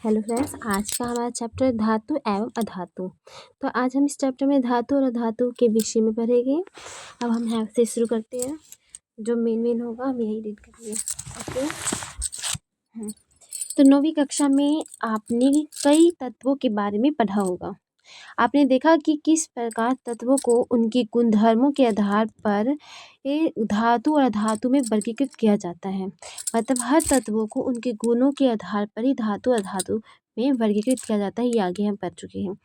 Hello friends, आज का हमारा चैप्टर धातु एवं अधातु। तो आज हम इस चैप्टर में धातु और अधातु के विषय में पढ़ेंगे। अब हम यहाँ से शुरू करते हैं। जो मेन होगा हम यही रीड करेंगे। ओके। तो 9वीं कक्षा में आपने कई तत्वों के बारे में पढ़ा होगा। आपने देखा कि किस प्रकार तत्वों को उनके गुणधर्मों के आधार पर धातु और अधातु में वर्गीकृत किया जाता है। मतलब हर तत्वों को उनके गुणों के आधार पर ही धातु और अधातु में वर्गीकृत किया जाता है। ये आगे हम पढ़ चुके हैं।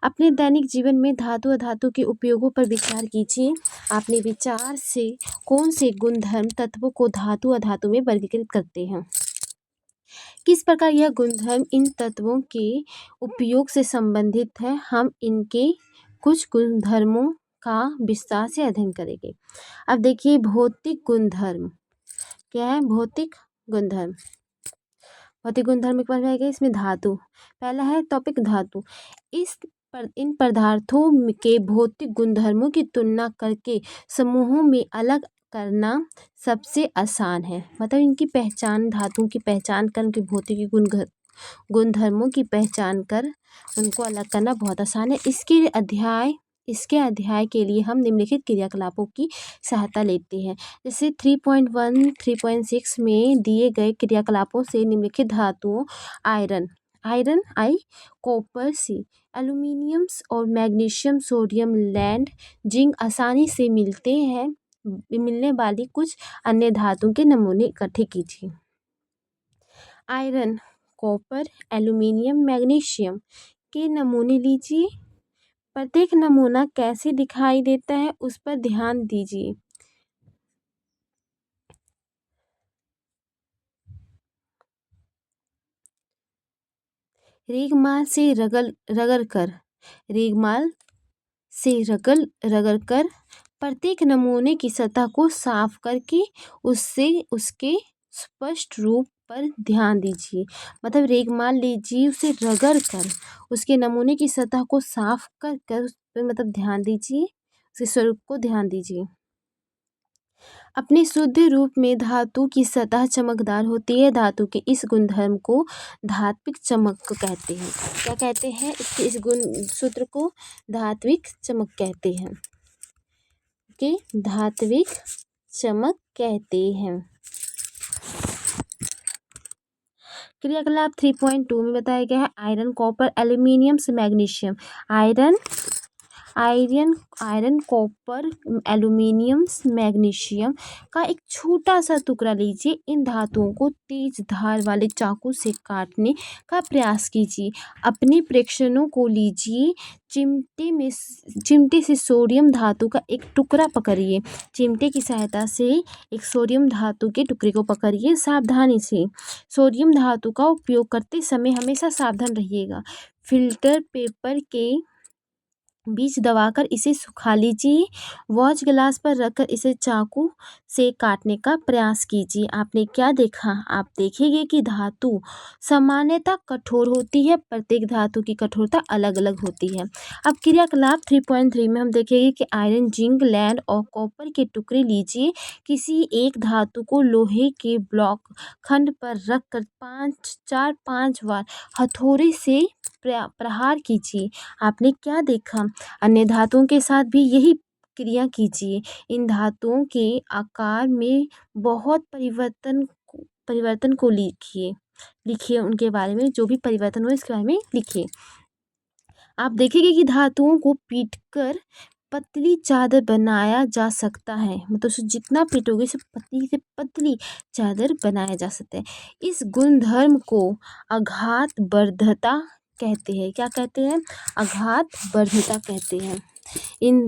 अपने दैनिक जीवन में धातु अधातु के उपयोगों पर विचार कीजिए। अपने विचार से कौन से गुणधर्म तत्वों को धातु अधातु में वर्गीकृत करते हैं, किस प्रकार यह गुणधर्म इन तत्वों के उपयोग से संबंधित है। हम इनके कुछ गुणधर्मों का विस्तार से अध्ययन करेंगे। अब देखिए, भौतिक गुणधर्म क्या है। भौतिक गुणधर्म के बारे में आएगा। इसमें धातु पहला है टॉपिक धातु। इन पदार्थों के भौतिक गुणधर्मों की तुलना करके समूहों में अलग करना सबसे आसान है। मतलब इनकी पहचान, धातुओं की पहचान कर उनके भौतिक गुणधर्मों की पहचान कर उनको अलग करना बहुत आसान है। इसके अध्याय के लिए हम निम्नलिखित क्रियाकलापों की सहायता लेते हैं। जैसे 3.1 3.6 में दिए गए क्रियाकलापों से निम्नलिखित धातुओं आयरन कॉपर सी, एल्यूमिनियम और मैग्नीशियम, सोडियम, लैंड, जिंक आसानी से मिलने वाली कुछ अन्य धातुओं के नमूने इकट्ठे कीजिए। आयरन, कॉपर, एल्यूमिनियम, मैग्नीशियम के नमूने लीजिए। प्रत्येक नमूना कैसे दिखाई देता है उस पर ध्यान दीजिए। रेगमाल से रगड़ कर प्रत्येक नमूने की सतह को साफ करके उसके स्पष्ट रूप पर ध्यान दीजिए। मतलब रेगमाल लीजिए, उसे रगड़ कर उसके नमूने की सतह को साफ कर उस पर मतलब ध्यान दीजिए, उसके स्वरूप को ध्यान दीजिए। अपने शुद्ध रूप में धातु की सतह चमकदार होती है। धातु के इस गुणधर्म को धात्विक चमक कहते हैं। क्या कहते हैं? इस गुण सूत्र को धात्विक चमक कहते हैं। कि धात्विक चमक कहते हैं। क्रियाकलाप 3.2 में बताया गया है iron, copper, aluminium, magnesium. Iron, copper, aluminium, magnesium का एक छोटा सा टुकड़ा लीजिए। इन धातुओं को तेज धार वाले चाकू से काटने का प्रयास कीजिए। अपने प्रेक्षणों को लीजिए। चिमटे से सोडियम धातु का एक टुकड़ा पकड़िए। चिमटे की सहायता से एक सोडियम धातु के टुकड़े को पकड़िए सावधानी से। सोडियम धातु का उपयोग करते समय हमेशा सावधान रहिएगा। फिल्टर पेपर के बीच दबाकर इसे सुखा लीजिए। वॉच ग्लास पर रखकर इसे चाकू से काटने का प्रयास कीजिए। आपने क्या देखा? आप देखेंगे कि धातु सामान्यतः कठोर होती है। प्रत्येक धातु की कठोरता अलग अलग होती है। अब क्रियाकलाप 3.3 में हम देखेंगे कि आयरन, जिंक, लैंड और कॉपर के टुकड़े लीजिए। किसी एक धातु को लोहे के ब्लॉक खंड पर रखकर 5 बार हथौड़े से प्रहार कीजिए। आपने क्या देखा? अन्य धातुओं के साथ भी यही क्रिया कीजिए। इन धातुओं के आकार में बहुत परिवर्तन को लिखिए उनके बारे में, जो भी परिवर्तन हो इसके बारे में लिखिए। आप देखेंगे कि धातुओं को पीटकर पतली चादर बनाया जा सकता है। मतलब जितना पीटोगे उसे पतली से पतली चादर बनाया जा सकता है। इस गुणधर्म को आघात वर्धता कहते हैं। क्या कहते हैं? आघात वर्धता कहते हैं।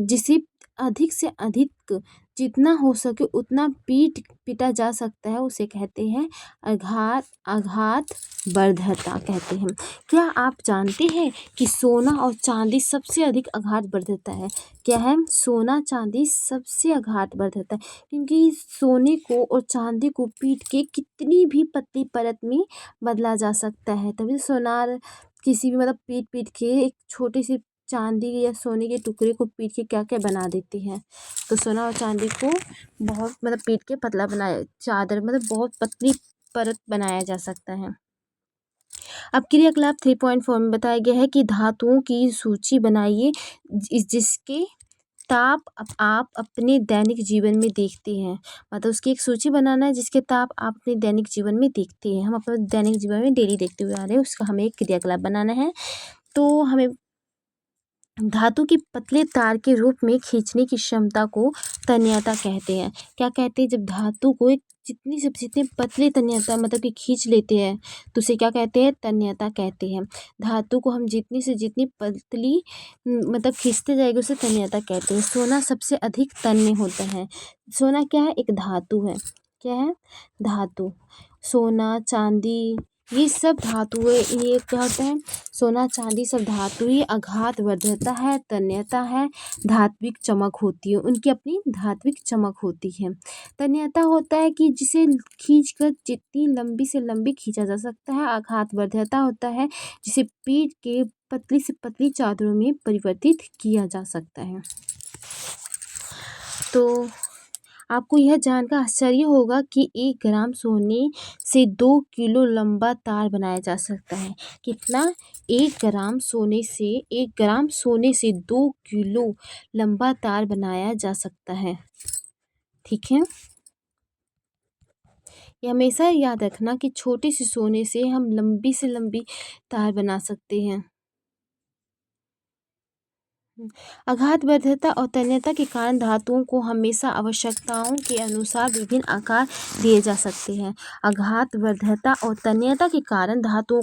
जिसे अधिक से अधिक जितना हो सके उतना पीटा जा सकता है, उसे कहते हैं आघात वर्धता कहते हैं। क्या आप जानते हैं कि सोना और चांदी सबसे अधिक आघात वर्धता है? क्या है? सोना चांदी सबसे आघात वर्धता है, क्योंकि सोने को और चांदी को पीट के कितनी भी पतली परत में बदला जा सकता है। तभी सोनार किसी भी मतलब पीट के एक छोटी सी चांदी या सोने के टुकड़े को पीट के क्या क्या बना देती है। तो सोना और चांदी को बहुत मतलब पीट के पतला बनाया, चादर मतलब बहुत पतली परत बनाया जा सकता है। अब क्रियाकलाप 3.4 में बताया गया है कि धातुओं की सूची बनाइए जिसके ताप आप अपने दैनिक जीवन में देखते हैं। मतलब उसकी एक सूची बनाना है जिसके ताप आप अपने दैनिक जीवन में देखते हैं। हम अपने दैनिक जीवन में डेली देखते हुए आ रहे हैं, उसका हमें एक क्रियाकलाप बनाना है। तो हमें धातु की पतले तार के रूप में खींचने की क्षमता को तन्यता कहते हैं। क्या कहते हैं? जब धातु को एक जितनी पतली तन्यता मतलब कि खींच लेते हैं तो उसे क्या कहते हैं? तन्यता कहते हैं। धातु को हम जितनी से जितनी पतली मतलब खींचते जाएंगे उसे तन्यता कहते हैं। सोना सबसे अधिक तन्य होता है। सोना क्या है? एक धातु है। क्या है? धातु। सोना, चांदी, ये सब धातुएं, ये क्या होता है? सोना, चांदी सब धातुएं आघात वर्धता है, तन्यता है, धात्विक चमक होती है। उनकी अपनी धात्विक चमक होती है। तन्यता होता है कि जिसे खींचकर जितनी लंबी से लंबी खींचा जा सकता है। आघात वर्धता होता है जिसे पीट के पतली से पतली चादरों में परिवर्तित किया जा सकता है। तो आपको यह जानकर आश्चर्य होगा कि 1 ग्राम सोने से 2 किलो लंबा तार बनाया जा सकता है। कितना? 1 ग्राम सोने से 2 किलो लंबा तार बनाया जा सकता है। ठीक है? ये हमेशा याद रखना कि छोटे से सोने से हम लंबी से लंबी तार बना सकते हैं। आघात वर्धता और तन्यता के कारण धातुओं को हमेशा आवश्यकताओं के अनुसार विभिन्न आकार दिए जा सकते हैं। आघात वर्धता और तन्यता के कारण धातुओं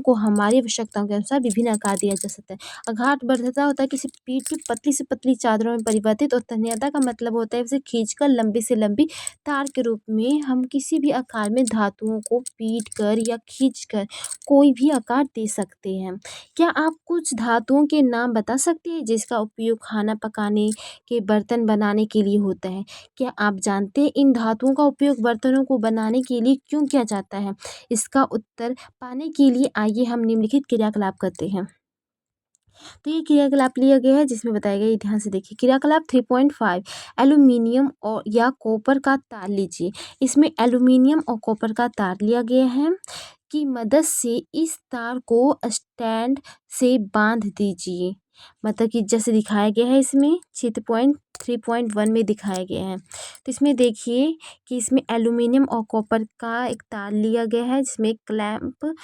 को हमारी आवश्यकताओं के अनुसार विभिन्न आकार दिया जा सकता है। आघात वर्धता होता है किसी पीठ की पतली से पतली चादरों में परिवर्तित, और तन्यता का मतलब होता है उसे खींचकर लंबी से लंबी तार के रूप में हम किसी भी आकार में धातुओं को पीट कर या खींचकर कोई भी आकार दे सकते हैं। क्या आप कुछ धातुओं के नाम बता सकते हैं जिसका उपयोग खाना पकाने के बर्तन बनाने के लिए होता है? क्या आप जानते हैं इन धातुओं का उपयोग बर्तनों को बनाने के लिए क्यों किया जाता है? इसका उत्तर पाने के लिए आइए हम निम्नलिखित क्रियाकलाप करते हैं। तो ये क्रियाकलाप लिया गया है जिसमें बताया गया है, ध्यान से देखिए। क्रियाकलाप 3.5 एल्यूमिनियम और या कॉपर का तार लीजिए। इसमें एल्यूमिनियम और कॉपर का तार लिया गया है की मदद से इस तार को स्टैंड से बांध दीजिए। मतलब कि जैसे दिखाया गया है इसमें चित्र पॉइंट 3.1 में दिखाया गया है। तो इसमें देखिए कि इसमें एल्यूमिनियम और कॉपर का एक तार लिया गया है जिसमें क्लैंप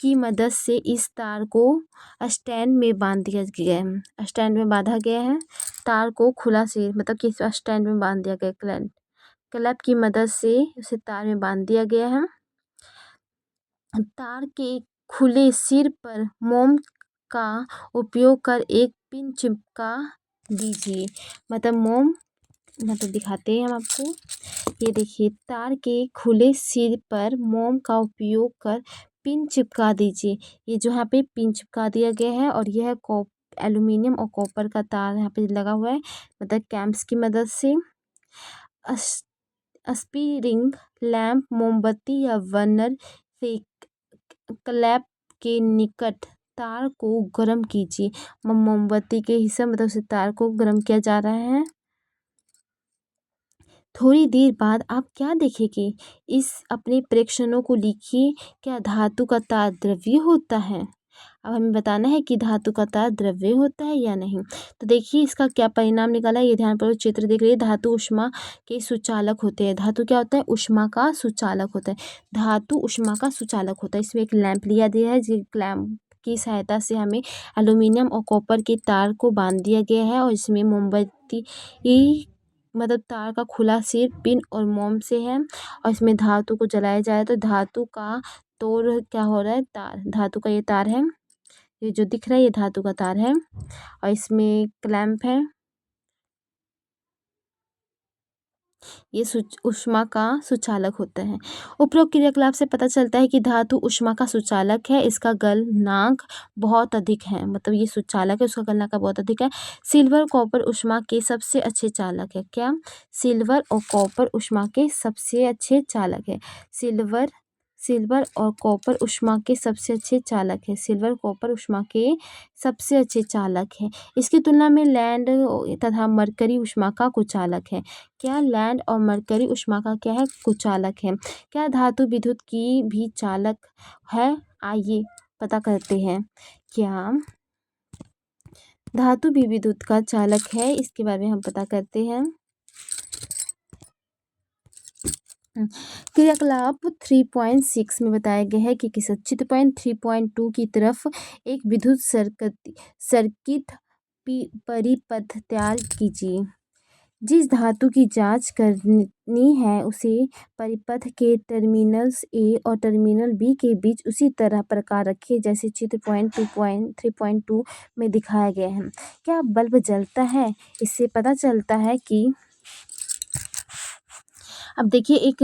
की मदद से इस तार को स्टैंड में बांध दिया गया है। स्टैंड में बांधा गया है। तार को खुला से मतलब कि स्टैंड में बांध दिया गया। क्लैंप की मदद से उसे तार में बांध दिया गया है। तार के खुले सिर पर मोम का उपयोग कर एक पिन चिपका दीजिए। मतलब मोम मतलब दिखाते हैं हम आपको। ये देखिए, तार के खुले सिर पर मोम का उपयोग कर पिन चिपका दीजिए। ये जो यहाँ पे पिन चिपका दिया गया है, और यह एल्यूमिनियम और कॉपर का तार यहाँ पे लगा हुआ है, मतलब कैम्प्स की मदद से। स्पिरिंग लैंप, मोमबत्ती या बर्नर से क्लैंप के निकट तार को गर्म कीजिए। मोमबत्ती के हिस्सा मतलब उसे तार को गर्म किया जा रहा है। थोड़ी देर बाद आप क्या देखेंगे? इस अपने प्रेक्षणों को लिखिए। क्या धातु का तार द्रव्य होता है? अब हमें बताना है कि धातु का तार द्रव्य होता है या नहीं। तो देखिए इसका क्या परिणाम निकाला है। ये ध्यानपूर्वक चित्र देख रही है। धातु ऊष्मा के सुचालक होते हैं। धातु क्या होता है? ऊष्मा का सुचालक होता है। धातु ऊष्मा का सुचालक होता है। इसमें एक लैंप लिया गया है। जिस लैंप की सहायता से हमें एल्यूमिनियम और कॉपर के तार को बांध दिया गया है, और इसमें मोमबत्ती मतलब तार का खुला सिर पिन और मोम से है, और इसमें धातु को जलाया जाए तो धातु का तोड़ क्या हो रहा है? तार। धातु का ये तार है, ये जो दिख रहा है ये धातु का तार है, और इसमें क्लैंप है। ये ऊष्मा का सुचालक होता है। उपरोक्त क्रियाकलाप से पता चलता है कि धातु ऊष्मा का सुचालक है। इसका गलनांक बहुत अधिक है। मतलब ये सुचालक है, उसका गलनांक बहुत अधिक है। सिल्वर कॉपर ऊष्मा के सबसे अच्छे चालक है। क्या? सिल्वर और कॉपर ऊष्मा के सबसे अच्छे चालक है। सिल्वर और कॉपर ऊष्मा के सबसे अच्छे चालक है। सिल्वर कॉपर ऊष्मा के सबसे अच्छे चालक हैं। इसकी तुलना में लैंड तथा मरकरी ऊष्मा का कुचालक है। क्या लैंड और मरकरी ऊष्मा का क्या है? कुचालक है। क्या धातु विद्युत की भी चालक है? आइए पता करते हैं। क्या धातु भी विद्युत का चालक है? इसके बारे में हम पता करते हैं। क्रियाकलाप 3.6 में बताया गया है कि किस चित्र पॉइंट 3.2 की तरफ एक विद्युत सर्किट परिपथ तैयार कीजिए। जिस धातु की जांच करनी है उसे परिपथ के टर्मिनल्स ए और टर्मिनल बी के बीच उसी तरह प्रकार रखिए जैसे चित्र पॉइंट 3.2 में दिखाया गया है। क्या बल्ब जलता है? इससे पता चलता है कि अब देखिए एक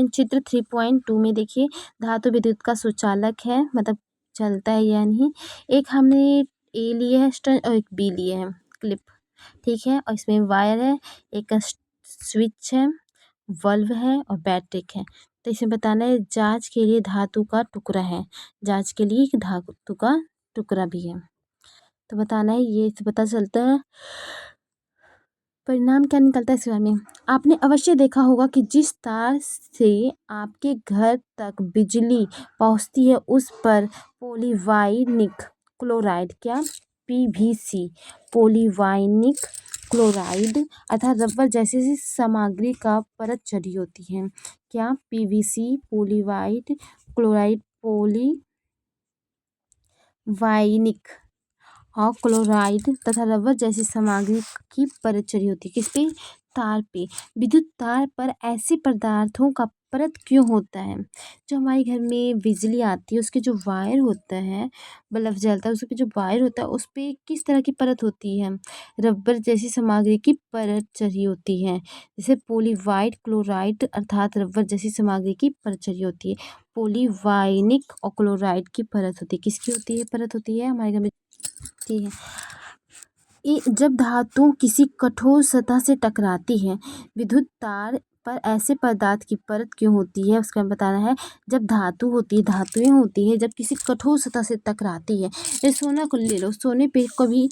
चित्र 3.2 में देखिए धातु विद्युत का सुचालक है, मतलब चलता है या नहीं। एक हमने ए लिए है स्ट्रैंड और एक बी लिए है क्लिप, ठीक है। और इसमें वायर है, एक स्विच है, बल्ब है और बैटरी है। तो इसमें बताना है जांच के लिए धातु का टुकड़ा है, जांच के लिए एक धातु का टुकड़ा भी है। तो बताना है, ये पता चलता है। परिणाम क्या निकलता है इस बारे में? आपने अवश्य देखा होगा कि जिस तार से आपके घर तक बिजली पहुंचती है उस पर पॉलीवाइनिक क्लोराइड, क्या पीवीसी, पॉलीवाइनिक क्लोराइड अर्थात रबर जैसी सामग्री का परत चढ़ी होती है। क्या पीवीसी, पॉलीवाइड क्लोराइड, पॉलीवाइनिक और क्लोराइड तथा रबर जैसी सामग्री की परत चढ़ी होती है। किस पे? तार पे। विद्युत तार पर ऐसे पदार्थों का परत क्यों होता है? जो हमारे घर में बिजली आती है उसके जो वायर होता है, बल्ब जलता है उस पे जो वायर होता है उस पे किस तरह की परत होती है? रबर जैसी सामग्री की परत चढ़ी होती है। जैसे पॉलीवाइड क्लोराइड अर्थात रबर जैसी सामग्री की परत चढ़ी होती है। पॉलीवाइनिक और क्लोराइड की परत होती है। किसकी होती है? परत होती है हमारे घर में, ठीक है। जब धातु किसी कठोर सतह से टकराती है विद्युत तार पर ऐसे पदार्थ की परत क्यों होती है उसका बताना है। जब धातु होती है, धातुएं होती है, जब किसी कठोर सतह से टकराती है, जैसे सोना को ले लो, सोने पे कोई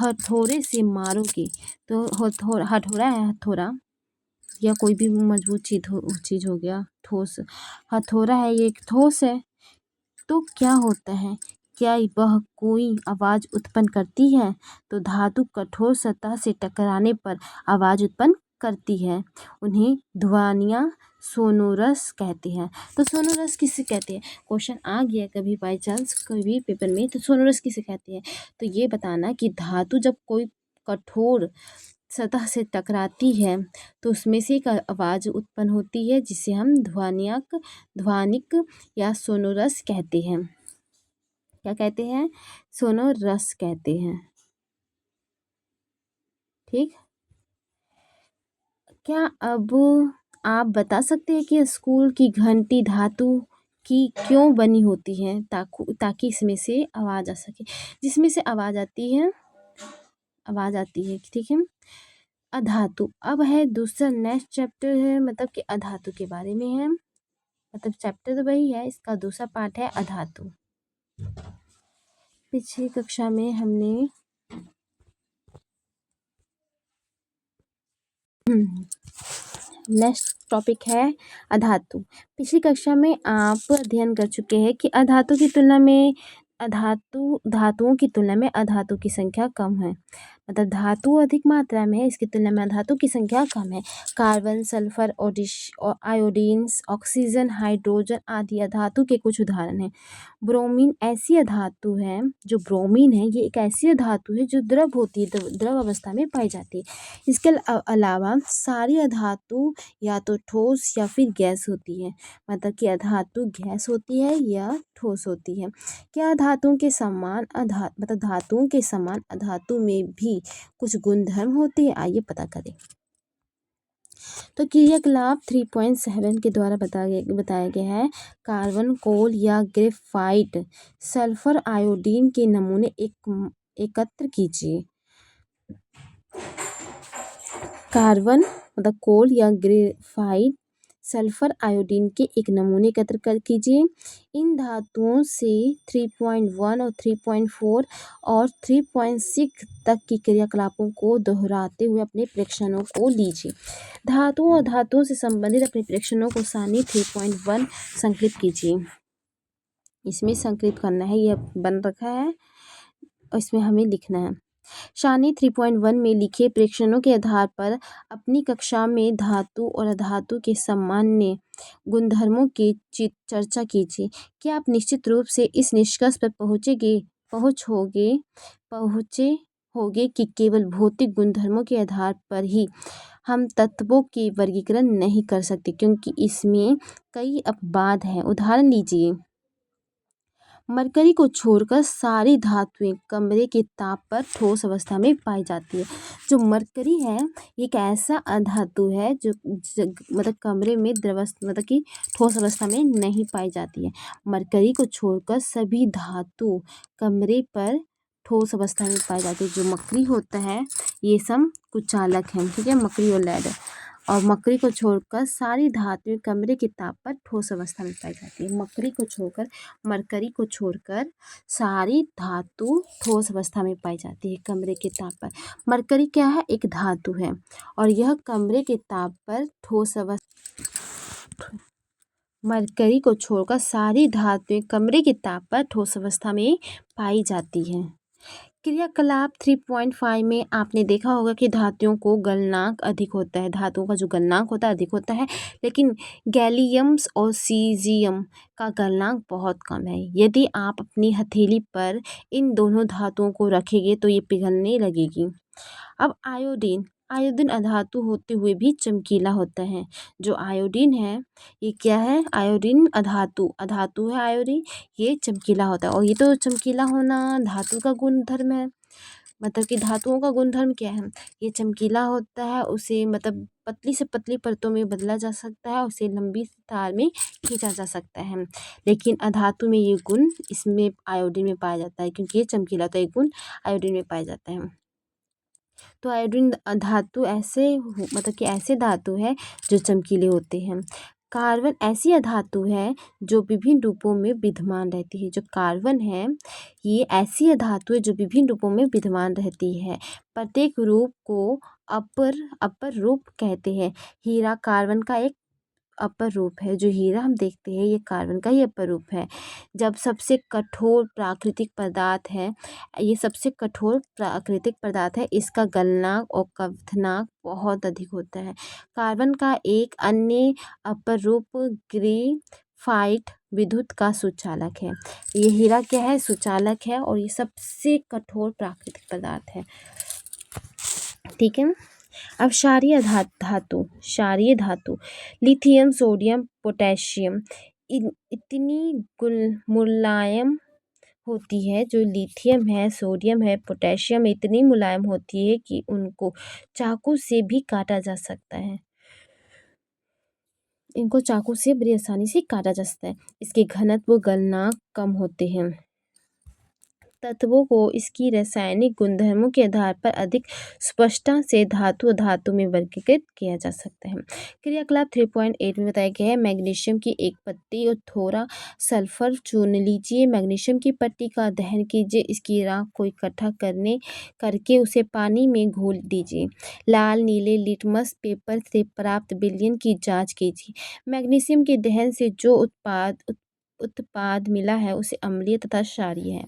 हथौड़े से मारोगे तो हथौड़ा है, हथौड़ा या कोई भी मजबूत चीज हो गया, ठोस हथौड़ा है, ये एक ठोस है। तो क्या होता है? क्या वह कोई आवाज़ उत्पन्न करती है? तो धातु कठोर सतह से टकराने पर आवाज़ उत्पन्न करती है। उन्हें ध्वनियाँ सोनोरस कहते हैं। तो सोनोरस किसे कहते हैं? क्वेश्चन आ गया कभी बाई चांस कभी पेपर में, तो सोनोरस किसे कहते हैं? तो ये बताना कि धातु जब कोई कठोर सतह से टकराती है तो उसमें से एक आवाज़ उत्पन्न होती है जिसे हम ध्वनिक या सोनोरस कहते हैं। क्या कहते हैं? सोनोरस कहते हैं, ठीक। क्या अब आप बता सकते हैं कि स्कूल की घंटी धातु की क्यों बनी होती है? ताकि इसमें से आवाज़ आ सके, जिसमें से आवाज़ आती है, ठीक है। अधातु अब है दूसरा, नेक्स्ट चैप्टर है, मतलब कि अधातु के बारे में है। मतलब चैप्टर तो वही है, इसका दूसरा पार्ट है अधातु। पिछली कक्षा में हमने नेक्स्ट टॉपिक है अधातु। पिछली कक्षा में आप अध्ययन कर चुके हैं कि धातुओं की तुलना में अधातु की संख्या कम है। मतलब धातु अधिक मात्रा में है, इसकी तुलना में अधातु की संख्या कम है। कार्बन, सल्फर, आयोडीन्स, ऑक्सीजन, हाइड्रोजन आदि अधातु के कुछ उदाहरण हैं। ब्रोमीन ऐसी अधातु है, जो ब्रोमीन है ये एक ऐसी अधातु है जो द्रव होती है, द्रव अवस्था में पाई जाती है। इसके अलावा सारी अधातु या तो ठोस या फिर गैस होती है। मतलब कि अधातु गैस होती है या ठोस होती है। क्या धातुओं के समान अधातु में भी कुछ गुणधर्म होते हैं? आइए पता करें। तो क्रियाकलाप 3.7 के द्वारा बताया गया है। कार्बन, कोल या ग्रेफाइट, सल्फर, आयोडीन के नमूने एकत्र कीजिए। कार्बन मतलब कोल या ग्रेफाइट, सल्फर आयोडीन के एक नमूने एकत्र कर कीजिए। इन धातुओं से 3.1 और 3.4 और 3.6 तक की क्रियाकलापों को दोहराते हुए अपने प्रेक्षणों को लीजिए। धातुओं और धातुओं से संबंधित अपने प्रेक्षणों को सारणी 3.1 संकलित कीजिए। इसमें संकलित करना है, यह बन रखा है और इसमें हमें लिखना है। सारणी 3.1 में लिखे प्रेक्षणों के आधार पर अपनी कक्षा में धातु और अधातु के सामान्य गुणधर्मों की चर्चा कीजिए। क्या आप निश्चित रूप से इस निष्कर्ष पर पहुँचे होगे कि केवल भौतिक गुणधर्मों के आधार पर ही हम तत्वों के वर्गीकरण नहीं कर सकते, क्योंकि इसमें कई अपवाद हैं। उदाहरण लीजिए, मरकरी को छोड़कर सारी धातुएं कमरे के ताप पर ठोस अवस्था में पाई जाती है। जो मरकरी है ये एक ऐसा अधातु है जो मतलब कमरे में मतलब कि ठोस अवस्था में नहीं पाई जाती है। मरकरी को छोड़कर सभी धातु कमरे पर ठोस अवस्था में पाई जाती है। जो मरकरी होता है ये सब कुचालक है, ठीक है, मरकरी और लेड। और मरकरी को छोड़कर सारी धातुएं कमरे के ताप पर ठोस अवस्था में पाई जाती है। मरकरी को छोड़कर सारी धातु ठोस अवस्था में पाई जाती है कमरे के ताप पर। मरकरी क्या है? एक धातु है और यह कमरे के ताप पर ठोस अवस्था मरकरी को छोड़कर सारी धातुएं कमरे के ताप पर ठोस अवस्था में पाई जाती हैं। क्रियाकलाप 3.5 में आपने देखा होगा कि धातुओं को गलनांक अधिक होता है, धातुओं का जो गलनांक होता है अधिक होता है, लेकिन गैलियम्स और सीजियम का गलनांक बहुत कम है। यदि आप अपनी हथेली पर इन दोनों धातुओं को रखेंगे तो ये पिघलने लगेगी। अब आयोडीन अधातु होते हुए भी चमकीला होता है। जो आयोडीन है ये क्या है? आयोडीन अधातु है। आयोडीन ये चमकीला होता है और ये तो चमकीला होना धातु का गुणधर्म है। मतलब कि धातुओं का गुणधर्म क्या है? ये चमकीला होता है, उसे मतलब पतली से पतली परतों में बदला जा सकता है, उसे लंबी तार में खींचा जा सकता है। लेकिन अधातु में ये गुण इसमें आयोडीन में पाया जाता है, क्योंकि ये चमकीला होता है, ये गुण आयोडीन में पाया जाता है। तो आयोडीन धातु मतलब कि ऐसे धातु है जो चमकीले होते हैं। कार्बन ऐसी अधातु है जो विभिन्न रूपों में विद्यमान रहती है। जो कार्बन है ये ऐसी अधातु है जो विभिन्न रूपों में विद्यमान रहती है। प्रत्येक रूप को अपर रूप कहते हैं। हीरा कार्बन का एक अपर रूप है। जो हीरा हम देखते हैं ये कार्बन का ही अपर रूप है। जब सबसे कठोर प्राकृतिक पदार्थ है, ये सबसे कठोर प्राकृतिक पदार्थ है, इसका गलनांक और क्वथनांक बहुत अधिक होता है। कार्बन का एक अन्य अपर रूप ग्रेफाइट विद्युत का सुचालक है। ये हीरा क्या है? सुचालक है और ये सबसे कठोर प्राकृतिक पदार्थ है, ठीक है। अब क्षारीय धातु लिथियम, सोडियम, पोटेशियम इतनी मुलायम होती है। जो लिथियम है, सोडियम है, पोटेशियम इतनी मुलायम होती है कि उनको चाकू से भी काटा जा सकता है। इनको चाकू से बड़ी आसानी से काटा जा सकता है। इसके घनत्व गलनांक कम होते हैं। तत्वों को इसकी रासायनिक गुणधर्मों के आधार पर अधिक स्पष्टता से धातु में वर्गीकृत किया जा सकता है। क्रियाकलाप 3.8 में बताया गया है, मैग्नीशियम की एक पट्टी और थोड़ा सल्फर चून लीजिए। मैग्नीशियम की पट्टी का दहन कीजिए। इसकी राख को इकट्ठा करके उसे पानी में घोल दीजिए। लाल नीले लिटमस पेपर से प्राप्त विलयन की जाँच कीजिए। मैग्नीशियम के दहन से जो उत्पाद मिला है उसे अम्लीय तथा क्षारीय है।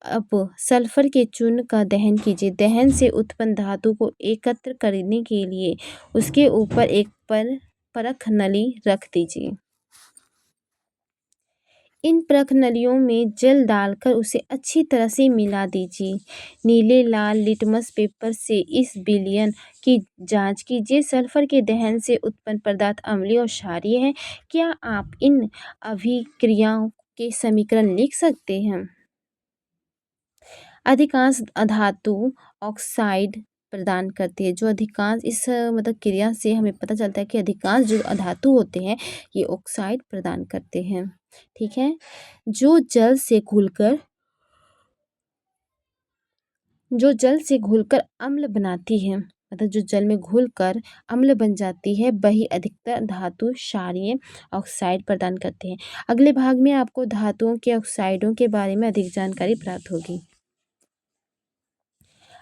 अब सल्फर के चूर्ण का दहन कीजिए। दहन से उत्पन्न धातु को एकत्र करने के लिए उसके ऊपर एक परख नली रख दीजिए। इन परख नलियों में जल डालकर उसे अच्छी तरह से मिला दीजिए। नीले लाल लिटमस पेपर से इस विलयन की जांच कीजिए। सल्फर के दहन से उत्पन्न पदार्थ अम्लीय और क्षारीय है। क्या आप इन अभिक्रियाओं के समीकरण लिख सकते हैं? अधिकांश धातु ऑक्साइड प्रदान करती है। जो अधिकांश इस मतलब क्रिया से हमें पता चलता है कि अधिकांश जो धातु होते हैं ये ऑक्साइड प्रदान करते हैं, ठीक है। जो जल से घुलकर अम्ल बनाती है मतलब जो जल में घुलकर अम्ल बन जाती है, वही अधिकतर धातु क्षारीय ऑक्साइड प्रदान करते हैं। अगले भाग में आपको धातुओं के ऑक्साइडों के बारे में अधिक जानकारी प्राप्त होगी।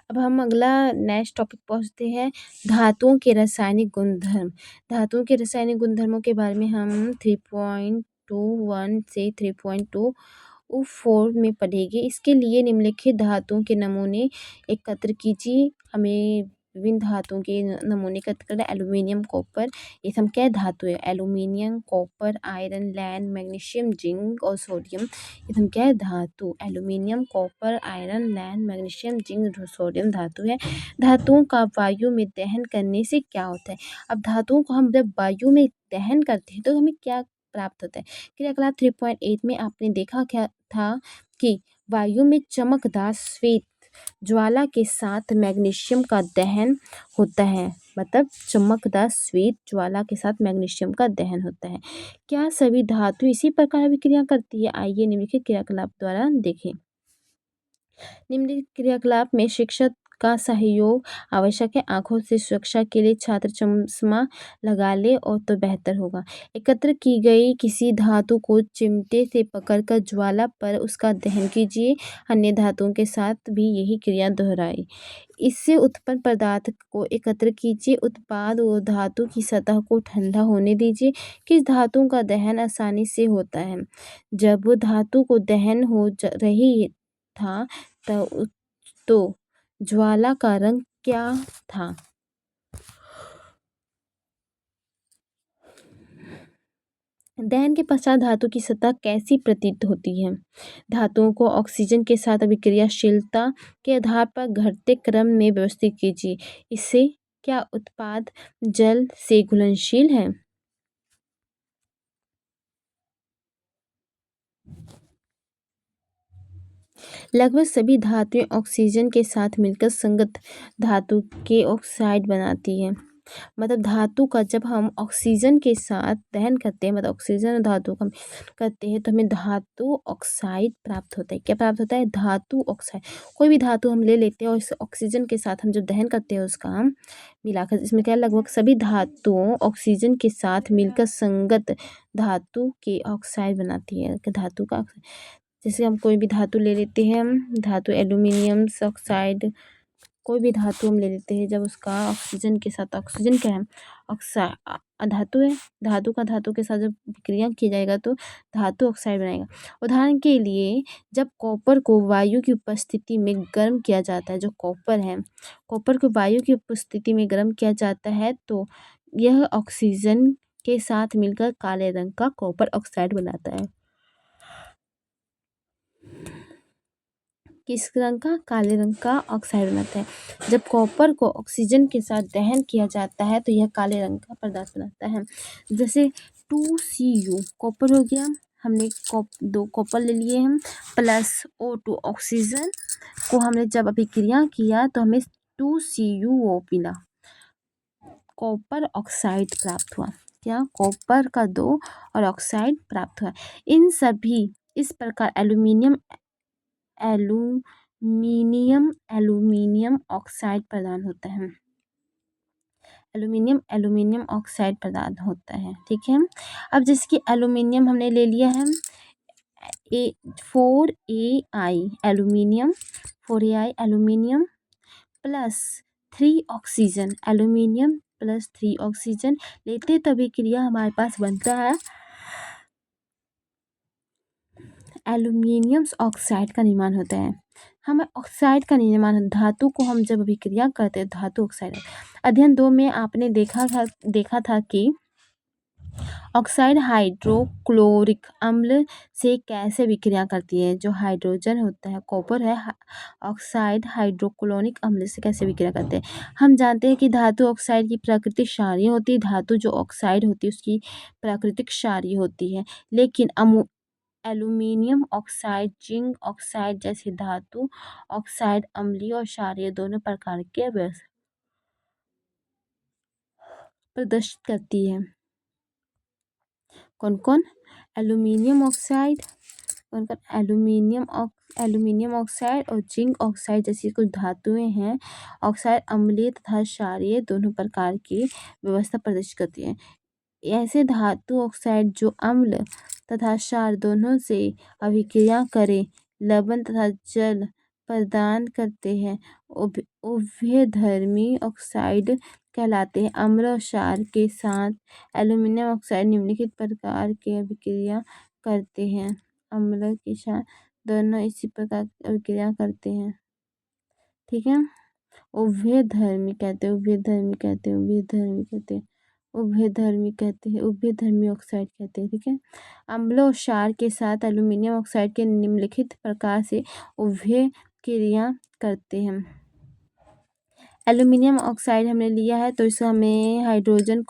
अब हम अगला नेक्स्ट टॉपिक पहुँचते हैं, धातुओं के रासायनिक गुणधर्म। धातुओं के रासायनिक गुणधर्मों के बारे में हम 3.21 से 3.24 में पढ़ेंगे। इसके लिए निम्नलिखित धातुओं के नमूने एकत्र कीजिए। हमें विभिन्न धातुओं के नमूने एकत्र करना है। एल्यूमीनियम, कॉपर, ये सब क्या धातु है? Aluminium, copper, iron, land, magnesium, zinc और सोडियम, ये सब क्या है? धातु। Aluminium, copper, iron, land, magnesium, zinc, sodium धातु है। धातुओं का वायु में दहन करने से क्या होता है? अब धातुओं को हम जब वायु में दहन करते हैं तो हमें क्या प्राप्त होता है? क्रियाकलाप 3.8 में आपने देखा क्या था कि वायु में चमकदार श्वेत ज्वाला के साथ मैग्नीशियम का दहन होता है। मतलब चमकदार श्वेत ज्वाला के साथ मैग्नीशियम का दहन होता है। क्या सभी धातु इसी प्रकार अभिक्रिया करती है? आइए निम्नलिखित क्रियाकलाप द्वारा देखें। निम्नलिखित क्रियाकलाप में शिक्षक का सहयोग आवश्यक है। आंखों से सुरक्षा के लिए छात्र चश्मा लगा ले और तो बेहतर होगा। एकत्र की गई किसी धातु को चिमटे से पकड़कर ज्वाला पर उसका दहन कीजिए। अन्य धातुओं के साथ भी यही क्रिया दोहराई। इससे उत्पन्न पदार्थ को एकत्र कीजिए। उत्पाद और धातु की सतह को ठंडा होने दीजिए। किस धातु का दहन आसानी से होता है? जब धातु को दहन हो रही था तो ज्वाला का रंग क्या था? दहन के पश्चात धातु की सतह कैसी प्रतीत होती है? धातुओं को ऑक्सीजन के साथ अभिक्रियाशीलता के आधार पर घटते क्रम में व्यवस्थित कीजिए। इससे क्या उत्पाद जल से घुलनशील है? लगभग सभी धातुएं ऑक्सीजन के साथ मिलकर संगत धातु के ऑक्साइड बनाती हैं। मतलब धातु का जब हम ऑक्सीजन के साथ दहन करते हैं, मतलब ऑक्सीजन और धातु का करते हैं तो हमें धातु ऑक्साइड प्राप्त होता है। क्या प्राप्त होता है? धातु ऑक्साइड। कोई भी धातु हम ले लेते हैं और इस ऑक्सीजन के साथ हम जब दहन करते हैं उसका हम मिलाकर, इसमें क्या लगभग सभी धातुओं ऑक्सीजन के साथ मिलकर संगत धातु के ऑक्साइड बनाती है। धातु का जैसे हम कोई भी धातु ले लेते हैं, हम धातु एल्यूमिनियम ऑक्साइड, कोई भी धातु हम ले लेते हैं, जब उसका ऑक्सीजन के साथ, ऑक्सीजन क्या है? धातु है। धातु का धातु के साथ जब विक्रिया किया जाएगा तो धातु ऑक्साइड बनाएगा। उदाहरण के लिए जब कॉपर को वायु की उपस्थिति में गर्म किया जाता है, जो कॉपर है, कॉपर को वायु की उपस्थिति में गर्म किया जाता है तो यह ऑक्सीजन के साथ मिलकर काले रंग का कॉपर ऑक्साइड बनाता है। किस रंग का? काले रंग का ऑक्साइड बनाता है। जब कॉपर को ऑक्सीजन के साथ दहन किया जाता है तो यह काले रंग का पदार्थ बनाता है। जैसे 2Cu कॉपर हो गया, हमने दो कॉपर ले लिए हम, प्लस O2 ऑक्सीजन को हमने जब अभिक्रिया किया तो हमें 2CuO मिला, कॉपर ऑक्साइड प्राप्त हुआ। क्या? कॉपर का 2 और ऑक्साइड प्राप्त हुआ। इन सभी इस प्रकार एल्यूमिनियम ऑक्साइड प्रदान होता है। एल्यूमिनियम ऑक्साइड प्रदान होता है। ठीक है। अब जैसे कि एल्यूमिनियम हमने ले लिया है, 4Ai aluminium, 4Ai aluminium plus 3 oxygen, aluminium plus 3 oxygen लेते तभी क्रिया हमारे पास बनता है एल्यूमिनियम ऑक्साइड का निर्माण होता है। हमें ऑक्साइड का निर्माण, धातु को हम जब अभिक्रिया करते हैं धातु ऑक्साइड। अध्ययन 2 में आपने देखा था कि ऑक्साइड हाइड्रोक्लोरिक अम्ल से कैसे विक्रिया करती है। जो हाइड्रोजन होता है, कॉपर है, ऑक्साइड हाइड्रोक्लोरिक अम्ल से कैसे विक्रिया करते हैं। हम जानते हैं कि धातु ऑक्साइड की प्रकृति क्षारीय होती है। धातु जो ऑक्साइड होती है उसकी प्राकृतिक क्षारीय होती है, लेकिन एल्यूमिनियम ऑक्साइड, जिंक ऑक्साइड जैसे धातु ऑक्साइड अम्लीय और क्षारीय दोनों प्रकार के प्रदर्शित करती है। कौन कौन? एल्यूमिनियम ऑक्साइड, बनकर एल्यूमिनियम ऑक्साइड और जिंक ऑक्साइड जैसी कुछ धातुएं हैं। ऑक्साइड अम्लीय तथा क्षारीय दोनों प्रकार की व्यवस्था प्रदर्शित करती है। ऐसे धातु ऑक्साइड जो अम्ल तथा क्षार दोनों से अभिक्रिया करे लवण तथा जल प्रदान करते हैं उभयधर्मी ऑक्साइड कहलाते हैं। अम्ल और क्षार के साथ एल्यूमिनियम ऑक्साइड निम्नलिखित प्रकार के अभिक्रिया करते हैं। अम्ल के साथ दोनों इसी प्रकार की अभिक्रिया करते हैं। ठीक है, उभयधर्मी कहते हैं, उभयधर्मी ऑक्साइड कहते हैं। ठीक है, अम्ल और क्षार के साथ एल्यूमिनियम ऑक्साइड के निम्नलिखित प्रकार से उभय क्रिया करते हैं। एल्यूमिनियम ऑक्साइड हमने लिया है तो इसे हमें हाइड्रोजन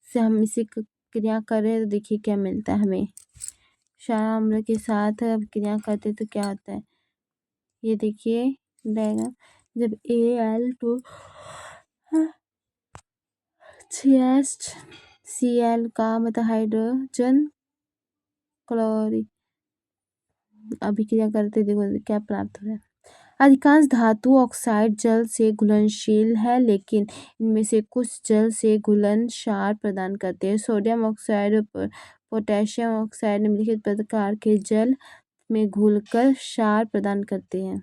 से हम इसे क्रिया करें तो देखिए क्या मिलता है हमें। क्षार अम्ल के साथ अब क्रिया करते तो क्या होता है, ये देखिए डायग्राम। जब Al2 Cl का मतलब हाइड्रोजन क्लोरीन अभिक्रिया करते देखो क्या प्राप्त हो रहा है। अधिकांश धातु ऑक्साइड जल से घुलनशील है लेकिन इनमें से कुछ जल से घुलन क्षार प्रदान करते हैं। सोडियम ऑक्साइड और पोटेशियम ऑक्साइड निम्नलिखित प्रकार के जल में घुलकर क्षार प्रदान करते हैं।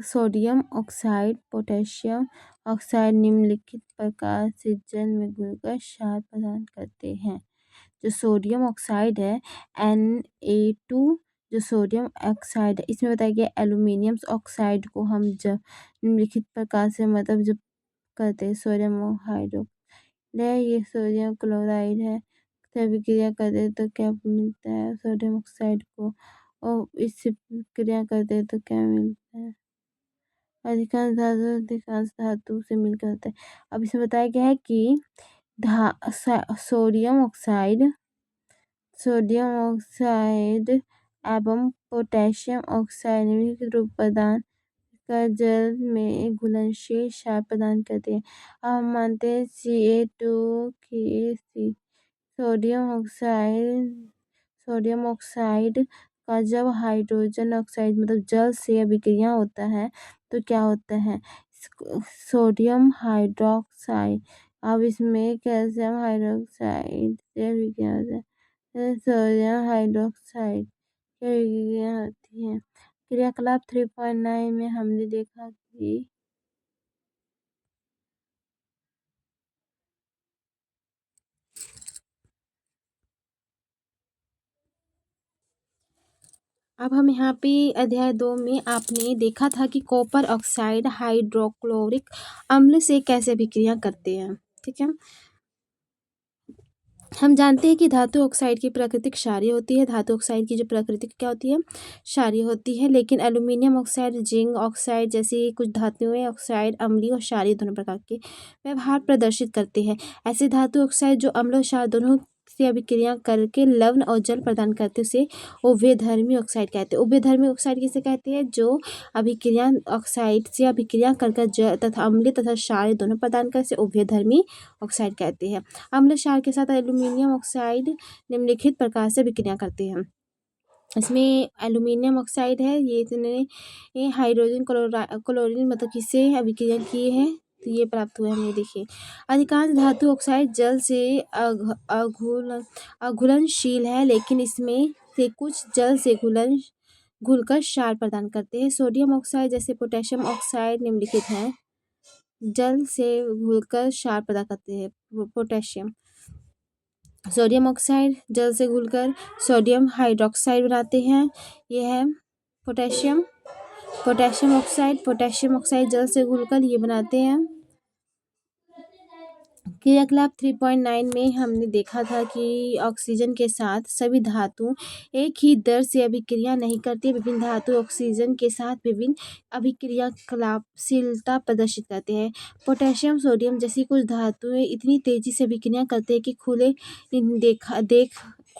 सोडियम ऑक्साइड पोटेशियम ऑक्साइड निम्नलिखित प्रकार से जल में घुलकर क्षार प्रदान करते हैं। जो सोडियम ऑक्साइड है Na2 जो सोडियम ऑक्साइड है इसमें बताया गया एल्यूमिनियम ऑक्साइड को हम जब निम्नलिखित प्रकार से मतलब जब करते हैं सोडियम हाइड्रोक्साइड है, ये सोडियम क्लोराइड है, सभी क्रिया करते हैं तो क्या मिलता है सोडियम ऑक्साइड को, और इससे क्रिया करते हैं तो क्या मिलता है अधिकांश धातु से मिलकर होता है। अब इसमें बताया गया है कि सोडियम ऑक्साइड एवं पोटेशियम ऑक्साइड निम्नलिखित रूप प्रदान कर जल में घुलनशील क्षार प्रदान करते हैं। अब हम मानते हैं Ca2 सोडियम ऑक्साइड का जब हाइड्रोजन ऑक्साइड मतलब जल से अभिक्रिया होता है तो क्या होता है सोडियम हाइड्रोक्साइड। अब इसमें कैल्शियम हाइड्रोक्साइड से अभिक्रिया होता है सोडियम हाइड्रोक्साइड की अभिक्रिया होती है। क्रियाकलाप 3.9 में हमने देखा कि अब हम यहाँ पे अध्याय 2 में आपने देखा था कि कॉपर ऑक्साइड हाइड्रोक्लोरिक अम्ल से कैसे अभिक्रिया करते हैं। ठीक है, हम जानते हैं कि धातु ऑक्साइड की प्रकृति क्षारीय होती है। धातु ऑक्साइड की जो प्रकृति क्या होती है क्षारीय होती है, लेकिन एल्यूमिनियम ऑक्साइड जिंक ऑक्साइड जैसी कुछ धातुएं ऑक्साइड अम्लीय और क्षारीय दोनों प्रकार के व्यवहार प्रदर्शित करते हैं। ऐसे धातु ऑक्साइड जो अम्ल और क्षार दोनों से अभिक्रिया करके लवण और जल प्रदान करते उसे उभयधर्मी ऑक्साइड कहते हैं। उभयधर्मी ऑक्साइड किसे कहते हैं जो अभिक्रिया ऑक्साइड से अभिक्रिया कर जल तथा अम्लीय तथा क्षारीय दोनों प्रदान कर से उभयधर्मी ऑक्साइड कहते हैं। अम्ल क्षार के साथ एल्यूमिनियम ऑक्साइड निम्नलिखित प्रकार से अभिक्रिया करते हैं। इसमें एल्यूमिनियम ऑक्साइड है ये हाइड्रोजन क्लोरीन मतलब किससे अभिक्रिया किए हैं तो ये प्राप्त हुआ है हमें। देखिए अधिकांश धातु ऑक्साइड जल से अघुलनशील है लेकिन इसमें से कुछ जल से घुलकर क्षार प्रदान करते हैं। सोडियम ऑक्साइड जैसे पोटेशियम ऑक्साइड निम्नलिखित है जल से घुलकर क्षार प्रदान करते हैं। पोटेशियम सोडियम ऑक्साइड जल से घुलकर सोडियम हाइड्रोक्साइड बनाते हैं। यह है पोटेशियम ऑक्साइड जल से घुलकर ये बनाते हैं। क्रियाकलाप 3.9 में हमने देखा था कि ऑक्सीजन के साथ सभी धातु एक ही दर से अभिक्रिया नहीं करती। विभिन्न धातु ऑक्सीजन के साथ विभिन्न अभिक्रियाशीलता प्रदर्शित करते हैं। पोटेशियम सोडियम जैसी कुछ धातुएं इतनी तेजी से अभिक्रिया करते हैं कि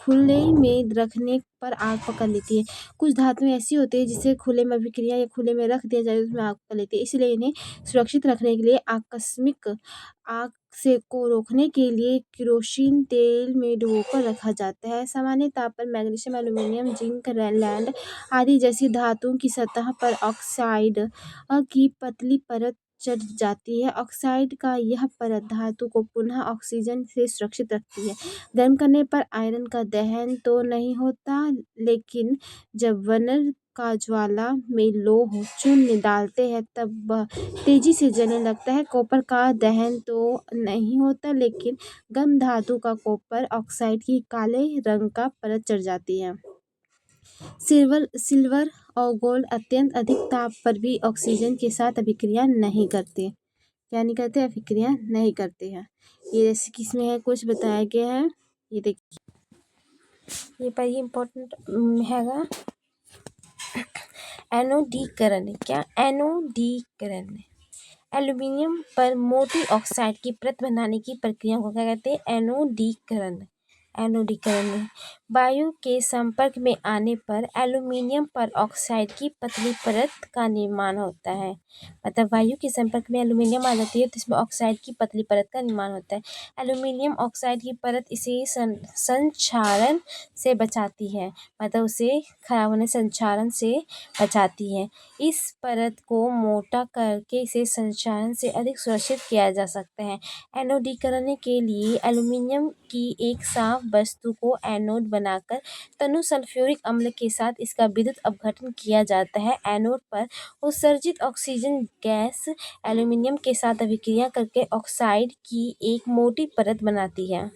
खुले में रखने पर आग पकड़ लेती है। कुछ धातुएं ऐसी होती है जिसे खुले में अभिक्रिया या खुले में रख दिया जाए उसमें आग पकड़ लेती है, इसलिए इन्हें सुरक्षित रखने के लिए आकस्मिक आग से को रोकने के लिए केरोसिन तेल में डुबोकर रखा जाता है। सामान्य ताप पर मैग्नीशियम, एल्यूमीनियम, जिंक, लैंड आदि जैसी धातुओं की सतह पर ऑक्साइड की पतली परत चढ़ जाती है। ऑक्साइड का यह परत धातु को पुनः ऑक्सीजन से सुरक्षित रखती है। गर्म करने पर आयरन का दहन तो नहीं होता, लेकिन जब वर्नर का ज्वाला में लोह चूर्ण डालते हैं तब वह तेजी से जलने लगता है। कॉपर का दहन तो नहीं होता, लेकिन गर्म धातु का कॉपर ऑक्साइड की काले रंग का परत चढ़ जाती है। सिल्वर और गोल्ड अत्यंत अधिक ताप पर भी ऑक्सीजन के साथ अभिक्रिया नहीं करते। क्या नहीं करते? अभिक्रिया नहीं करते हैं। ये जैसे कि इसमें है कुछ बताया गया है, ये देखिए, ये पर ये इम्पोर्टेंट हैगा एनोडीकरण। क्या? एनोडीकरण। एल्यूमीनियम पर मोटी ऑक्साइड की परत बनाने की प्रक्रिया को क्या कहते हैं? एनोडीकरण। एनोडीकरण में वायु के संपर्क में आने पर एल्यूमीनियम पर ऑक्साइड की पतली परत का निर्माण होता है। मतलब वायु के संपर्क में एल्यूमीनियम आ जाती है तो इसमें ऑक्साइड की पतली परत का निर्माण होता है। एल्यूमीनियम ऑक्साइड की परत इसे संक्षारण से बचाती है, मतलब उसे खराब होने संक्षारण से बचाती है। इस परत को मोटा करके इसे संक्षारण से अधिक सुरक्षित किया जा सकता है। एनोडीकरण के लिए एल्यूमीनियम की एक साफ वस्तु को एनोड बनाकर तनु सल्फ्यूरिक अम्ल के साथ इसका विद्युत अपघटन किया जाता है। एनोड पर उत्सर्जित ऑक्सीजन गैस एल्यूमीनियम के साथ अभिक्रिया करके ऑक्साइड की एक मोटी परत बनाती है।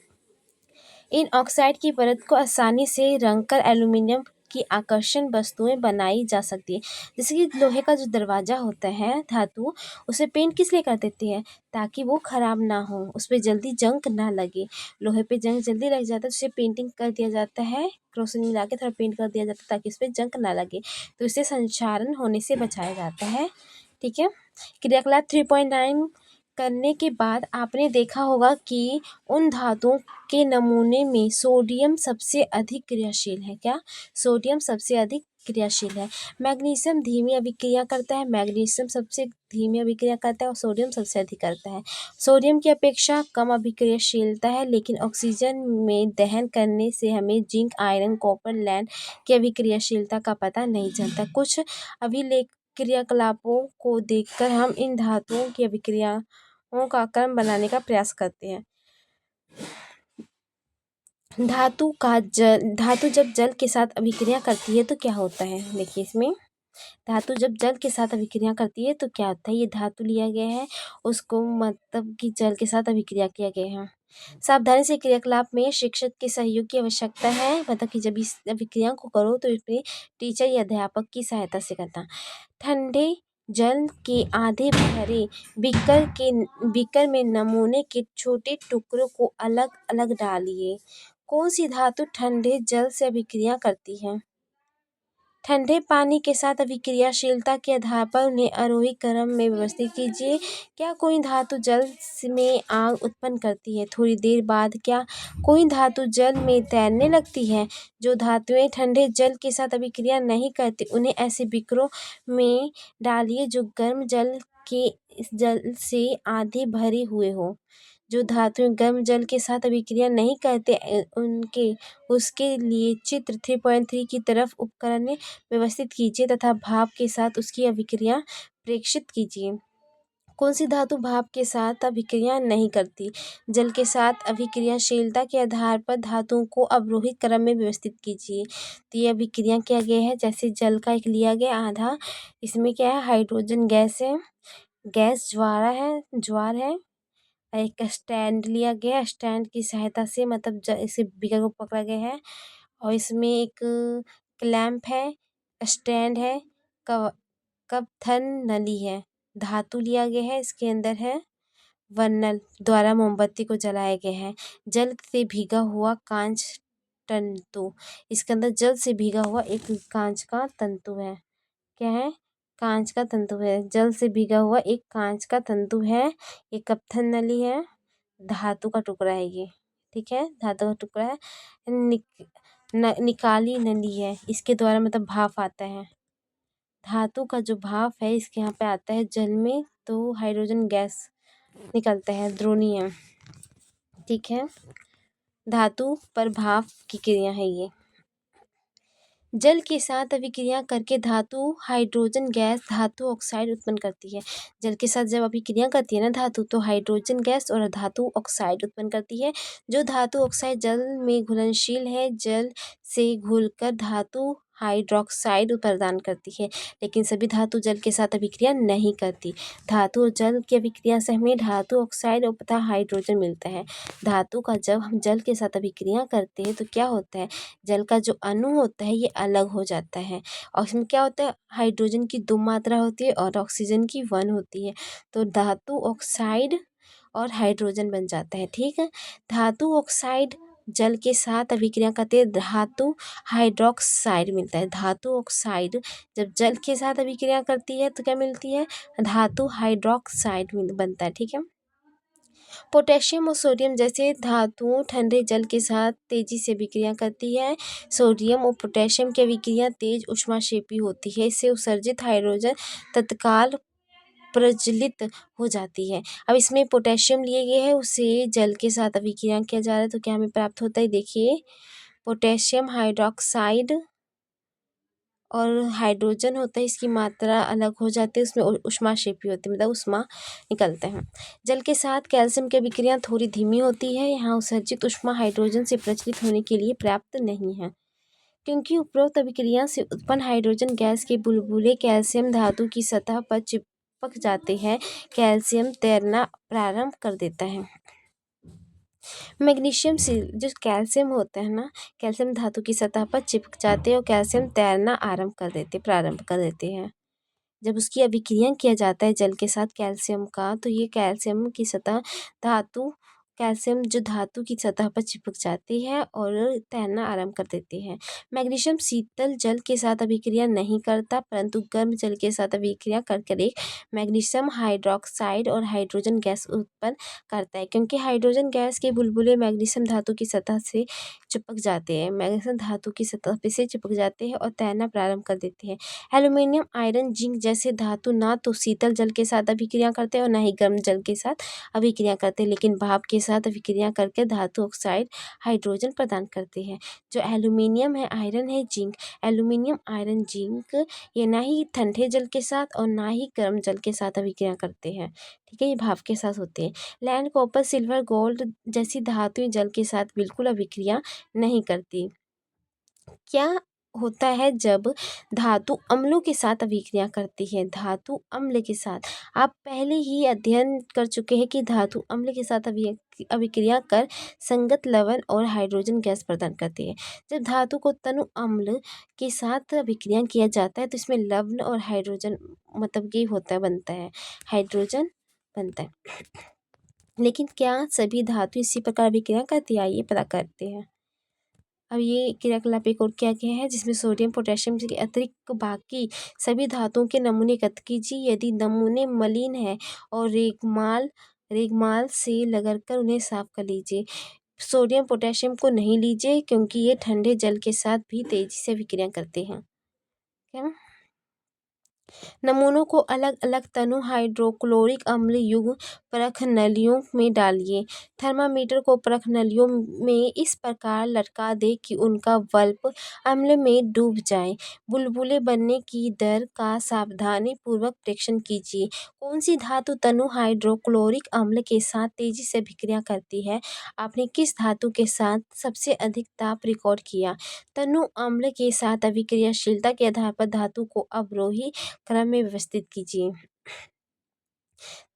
इन ऑक्साइड की परत को आसानी से रंगकर एल्यूमीनियम की आकर्षण वस्तुएं बनाई जा सकती है। जैसे कि लोहे का जो दरवाजा होता है धातु, उसे पेंट किस लिए कर देते हैं? ताकि वो खराब ना हो, उस पर जल्दी जंग ना लगे। लोहे पे जंग जल्दी लग जाता है तो उसे पेंटिंग कर दिया जाता है, क्रोसिन मिला के थोड़ा पेंट कर दिया जाता है ताकि उस पर जंग ना लगे, तो इसे संक्षारण होने से बचाया जाता है। ठीक है। क्रियाकलाप 3.9 करने के बाद आपने देखा होगा कि उन धातुओं के नमूने में सोडियम सबसे अधिक क्रियाशील है। क्या? सोडियम सबसे अधिक क्रियाशील है। मैग्नीशियम धीमी अभिक्रिया करता है, मैग्नीशियम सबसे धीमी अभिक्रिया करता है और सोडियम सबसे अधिक करता है। सोडियम की अपेक्षा कम अभिक्रियाशीलता है, लेकिन ऑक्सीजन में दहन करने से हमें जिंक, आयरन, कॉपर, लैंड की अभिक्रियाशीलता का पता नहीं चलता। कुछ अभिलेख क्रियाकलापों को देखकर हम इन धातुओं की अभिक्रियाओं का क्रम बनाने का प्रयास करते हैं। धातु जब जल के साथ अभिक्रिया करती है तो क्या होता है? देखिए इसमें धातु जब जल के साथ अभिक्रिया करती है तो क्या होता है? ये धातु लिया गया है, उसको मतलब कि जल के साथ अभिक्रिया किया गया है। सावधानी से क्रियाकलाप में शिक्षक के सहयोग की आवश्यकता है, मतलब कि जब इस अभिक्रिया को करो तो इसमें टीचर या अध्यापक की सहायता से करना। ठंडे जल के आधे भरे बीकर में नमूने के छोटे टुकड़ों को अलग अलग डालिए। कौन सी धातु ठंडे जल से अभिक्रिया करती है? ठंडे पानी के साथ अभिक्रियाशीलता के आधार पर उन्हें आरोही क्रम में व्यवस्थित कीजिए। क्या कोई धातु जल में आग उत्पन्न करती है? थोड़ी देर बाद क्या कोई धातु जल में तैरने लगती है? जो धातुएं ठंडे जल के साथ अभिक्रिया नहीं करती उन्हें ऐसे बीकरों में डालिए जो गर्म जल से आधे भरे हुए हो। जो धातुएं गर्म जल के साथ अभिक्रिया नहीं करते उसके लिए चित्र 3.3 की तरफ उपकरण व्यवस्थित कीजिए तथा भाप के साथ उसकी अभिक्रिया प्रेक्षित कीजिए। कौन सी धातु भाप के साथ अभिक्रिया नहीं करती? जल के साथ अभिक्रियाशीलता के आधार पर धातुओं को अवरोहित क्रम में व्यवस्थित कीजिए। तो ये अभिक्रिया किया गया है, जैसे जल का एक लिया गया आधा, इसमें क्या है? हाइड्रोजन गैस है, गैस ज्वार है। एक स्टैंड लिया गया, स्टैंड की सहायता से मतलब इसे बीकर को पकड़ा गया है और इसमें एक क्लैंप है, स्टैंड है, कपथन नली है। धातु लिया गया है, इसके अंदर है वर्नल द्वारा मोमबत्ती को जलाया गया है। जल से भीगा हुआ कांच तंतु, इसके अंदर जल से भीगा हुआ एक कांच का तंतु है। क्या है? कांच का तंतु है, जल से भीगा हुआ एक कांच का तंतु है। ये कपथन नली है, धातु का टुकड़ा है ये। ठीक है, धातु का टुकड़ा है। निकाली नली है, इसके द्वारा मतलब भाप आता है। धातु का जो भाप है इसके यहाँ पे आता है जल में, तो हाइड्रोजन गैस निकलता है, द्रोणीय। ठीक है, धातु पर भाप की क्रिया है ये। जल के साथ अभिक्रिया करके धातु हाइड्रोजन गैस धातु ऑक्साइड उत्पन्न करती है। जल के साथ जब अभिक्रिया करती है ना धातु, तो हाइड्रोजन गैस और धातु ऑक्साइड उत्पन्न करती है। जो धातु ऑक्साइड जल में घुलनशील है, जल से घुलकर धातु हाइड्रोक्साइड प्रदान करती है। लेकिन सभी धातु जल के साथ अभिक्रिया नहीं करती। धातु और जल की अभिक्रिया से हमें धातु ऑक्साइड और तथा हाइड्रोजन मिलता है। धातु का जब हम जल के साथ अभिक्रिया करते हैं तो क्या होता है, जल का जो अणु होता है ये अलग हो जाता है, और इसमें क्या होता है, हाइड्रोजन की 2 मात्रा होती है और ऑक्सीजन की 1 होती है, तो धातु ऑक्साइड और हाइड्रोजन बन जाता है। ठीक है, धातु ऑक्साइड जल के साथ अभिक्रिया करते हैं, धातु हाइड्रोक्साइड मिलता है। धातु ऑक्साइड जब जल के साथ अभिक्रिया करती है तो क्या मिलती है, धातु हाइड्रोक्साइड बनता है। ठीक है, पोटेशियम और सोडियम जैसे धातुओं ठंडे जल के साथ तेजी से अभिक्रिया करती है। सोडियम और पोटेशियम की अभिक्रिया तेज ऊष्माक्षेपी होती है। इससे उत्सर्जित हाइड्रोजन तत्काल प्रज्वलित हो जाती है। अब इसमें पोटेशियम लिए गए है, उसे जल के साथ अभिक्रिया किया जा रहा है, तो क्या हमें प्राप्त होता है, देखिए पोटेशियम हाइड्रोक्साइड और हाइड्रोजन होता है, इसकी मात्रा अलग हो जाती है, उसमें ऊष्माक्षेपी होती है, मतलब ऊष्मा निकलते हैं। जल के साथ कैल्शियम की अभिक्रिया थोड़ी धीमी होती है, यहाँ उत्सर्जित ऊष्मा हाइड्रोजन से प्रज्वलित होने के लिए पर्याप्त नहीं है। क्योंकि उपरोक्त अभिक्रिया से उत्पन्न हाइड्रोजन गैस के बुलबुले कैल्शियम धातु की सतह पर चिपक जाते हैं, कैल्शियम तैरना प्रारंभ कर देता है। मैग्नीशियम से जो कैल्शियम होता है ना, कैल्शियम धातु की सतह पर चिपक जाते हैं और कैल्शियम तैरना प्रारंभ कर देते हैं। जब उसकी अभिक्रिया किया जाता है जल के साथ कैल्शियम का, तो ये कैल्शियम की सतह धातु कैल्शियम जो धातु की सतह पर चिपक जाती है और तैरना आरंभ कर देती है। मैग्नीशियम शीतल जल के साथ अभिक्रिया नहीं करता, परंतु गर्म जल के साथ अभिक्रिया कर एक मैग्नीशियम हाइड्रोक्साइड और हाइड्रोजन गैस उत्पन्न करता है। क्योंकि हाइड्रोजन गैस के बुलबुले मैग्नीशियम धातु की सतह से चिपक जाते हैं, मैग्नीशियम धातु की सतह पे से चिपक जाते हैं और तैरना प्रारंभ कर देते हैं। एल्यूमिनियम, आयरन, जिंक जैसे धातु ना तो शीतल जल के साथ अभिक्रिया करते हैं और ना ही गर्म जल के साथ अभिक्रिया करते हैं, लेकिन भाप के साथ अभिक्रिया करके धातु ऑक्साइड हाइड्रोजन प्रदान करते हैं। जो एल्यूमिनियम है, आयरन है, जिंक, एल्यूमिनियम, आयरन, जिंक ये ना ही ठंडे जल के साथ और ना ही गर्म जल के साथ अभिक्रिया करते हैं। ठीक है, ये भाप के साथ होते हैं। लैंड, कॉपर, सिल्वर, गोल्ड जैसी धातुएं जल के साथ बिल्कुल अभिक्रिया नहीं करती। क्या होता है जब धातु अम्लों के साथ अभिक्रिया करती है, धातु अम्ल के साथ, आप पहले ही अध्ययन कर चुके हैं कि धातु अम्ल के साथ अभिक्रिया कर संगत लवण और हाइड्रोजन गैस प्रदान करती है। जब धातु को तनु अम्ल के साथ अभिक्रिया किया जाता है तो इसमें लवण और हाइड्रोजन मतलब ये होता है, बनता है, हाइड्रोजन बनता है। लेकिन क्या सभी धातु इसी प्रकार अभिक्रिया करती है, आइए पता करते हैं। अब ये क्रियाकलाप एक और क्या क्या है, जिसमें सोडियम पोटेशियम के अतिरिक्त बाकी सभी धातुओं के नमूने एकत्र कीजिए। यदि नमूने मलिन है और रेगमाल से रगड़कर उन्हें साफ कर लीजिए। सोडियम पोटेशियम को नहीं लीजिए क्योंकि ये ठंडे जल के साथ भी तेजी से विक्रिया करते हैं। क्या नमूनों को अलग अलग तनु हाइड्रोक्लोरिक अम्ल युग्म परख नलियों में डालिए। थर्मामीटर को परख नलियों में इस प्रकार लटका दे कि उनका बल्ब अम्ल में डूब जाए। बुलबुले बनने की दर का सावधानी पूर्वक परीक्षण कीजिए। कौन सी धातु तनु हाइड्रोक्लोरिक अम्ल के साथ तेजी से अभिक्रिया करती है? आपने किस धातु के साथ सबसे अधिक ताप रिकॉर्ड किया? तनु अम्ल के साथ अभिक्रियाशीलता के आधार पर धातु को अवरोही क्रम में व्यवस्थित कीजिए।